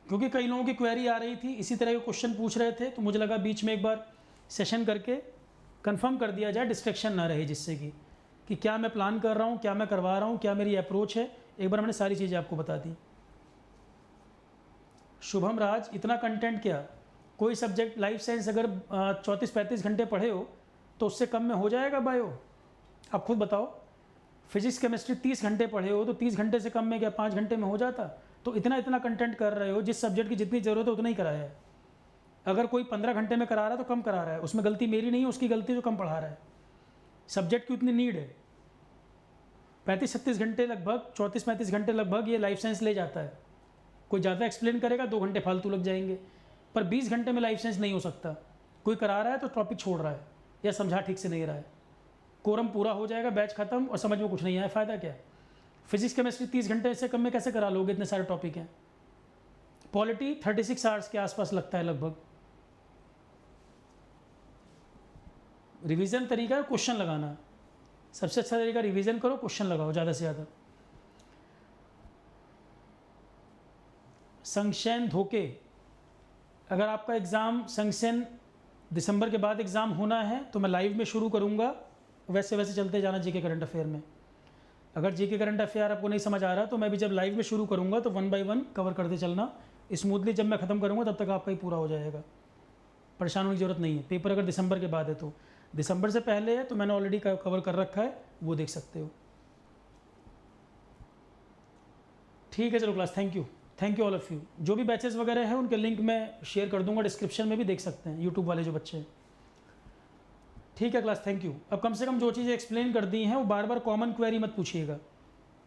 क्योंकि कई लोगों की क्वेरी आ रही थी, इसी तरह के क्वेश्चन पूछ रहे थे, तो मुझे लगा बीच में एक बार सेशन करके कंफर्म कर दिया जाए, डिस्ट्रैक्शन ना रहे, जिससे कि क्या मैं प्लान कर रहा हूँ, क्या मैं करवा रहा हूँ, क्या मेरी अप्रोच है। एक बार मैंने सारी चीज़ें आपको बता दी। शुभम राज, इतना कंटेंट क्या, कोई सब्जेक्ट लाइफ साइंस अगर 34-35 घंटे पढ़े हो तो उससे कम में हो जाएगा बायो? आप खुद बताओ। फिजिक्स केमिस्ट्री 30 घंटे पढ़े हो तो 30 घंटे से कम में क्या 5 घंटे में हो जाता? तो इतना कंटेंट कर रहे हो, जिस सब्जेक्ट की जितनी ज़रूरत है उतना ही कराया है। अगर कोई 15 घंटे में करा रहा है तो कम करा रहा है, उसमें गलती मेरी नहीं है, उसकी गलती जो कम पढ़ा रहा है। सब्जेक्ट की उतनी नीड है। 35-36 घंटे लगभग, 34-35 घंटे लगभग ये लाइफ साइंस ले जाता है। कोई ज़्यादा एक्सप्लेन करेगा 2 घंटे फालतू लग जाएंगे, पर 20 घंटे में लाइफ साइंस नहीं हो सकता। कोई करा रहा है तो टॉपिक छोड़ रहा है या समझा ठीक से नहीं रहा है। कोरम पूरा हो जाएगा, बैच खत्म और समझ में कुछ नहीं आया, फ़ायदा क्या? फिजिक्स केमिस्ट्री 30 घंटे से कम में कैसे करा लोगे? इतने सारे टॉपिक हैं। पॉलिटी 36 आवर्स के आसपास लगता है लगभग। रिवीजन तरीका है क्वेश्चन लगाना, सबसे अच्छा तरीका रिवीजन करो, क्वेश्चन लगाओ ज़्यादा से ज़्यादा। संक्षेन धोखे, अगर आपका एग्ज़ाम संक्षेन दिसंबर के बाद एग्ज़ाम होना है तो मैं लाइव में शुरू करूँगा, वैसे चलते जाना जीके करंट अफेयर में। अगर जीके करंट अफेयर आपको नहीं समझ आ रहा तो मैं भी जब लाइव में शुरू करूँगा तो 1 बाय 1 कवर करते चलना स्मूथली। जब मैं ख़त्म करूँगा तब तक आपका ही पूरा हो जाएगा, परेशान होने की ज़रूरत नहीं है। पेपर अगर दिसंबर के बाद है तो, दिसंबर से पहले है तो मैंने ऑलरेडी कवर कर रखा है, वो देख सकते हो। ठीक है, चलो class, thank you all of you. जो भी बैचेस वगैरह हैं उनके लिंक मैं शेयर कर दूंगा, डिस्क्रिप्शन में भी देख सकते हैं, यूट्यूब वाले जो बच्चे हैं। ठीक है क्लास, थैंक यू। अब कम से कम जो चीज़ें एक्सप्लेन कर दी हैं वो बार बार कॉमन क्वेरी मत पूछिएगा,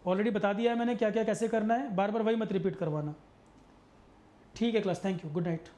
ऑलरेडी बता दिया है मैंने क्या क्या कैसे करना है, बार बार वही मत रिपीट करवाना। ठीक है class, thank you, good night.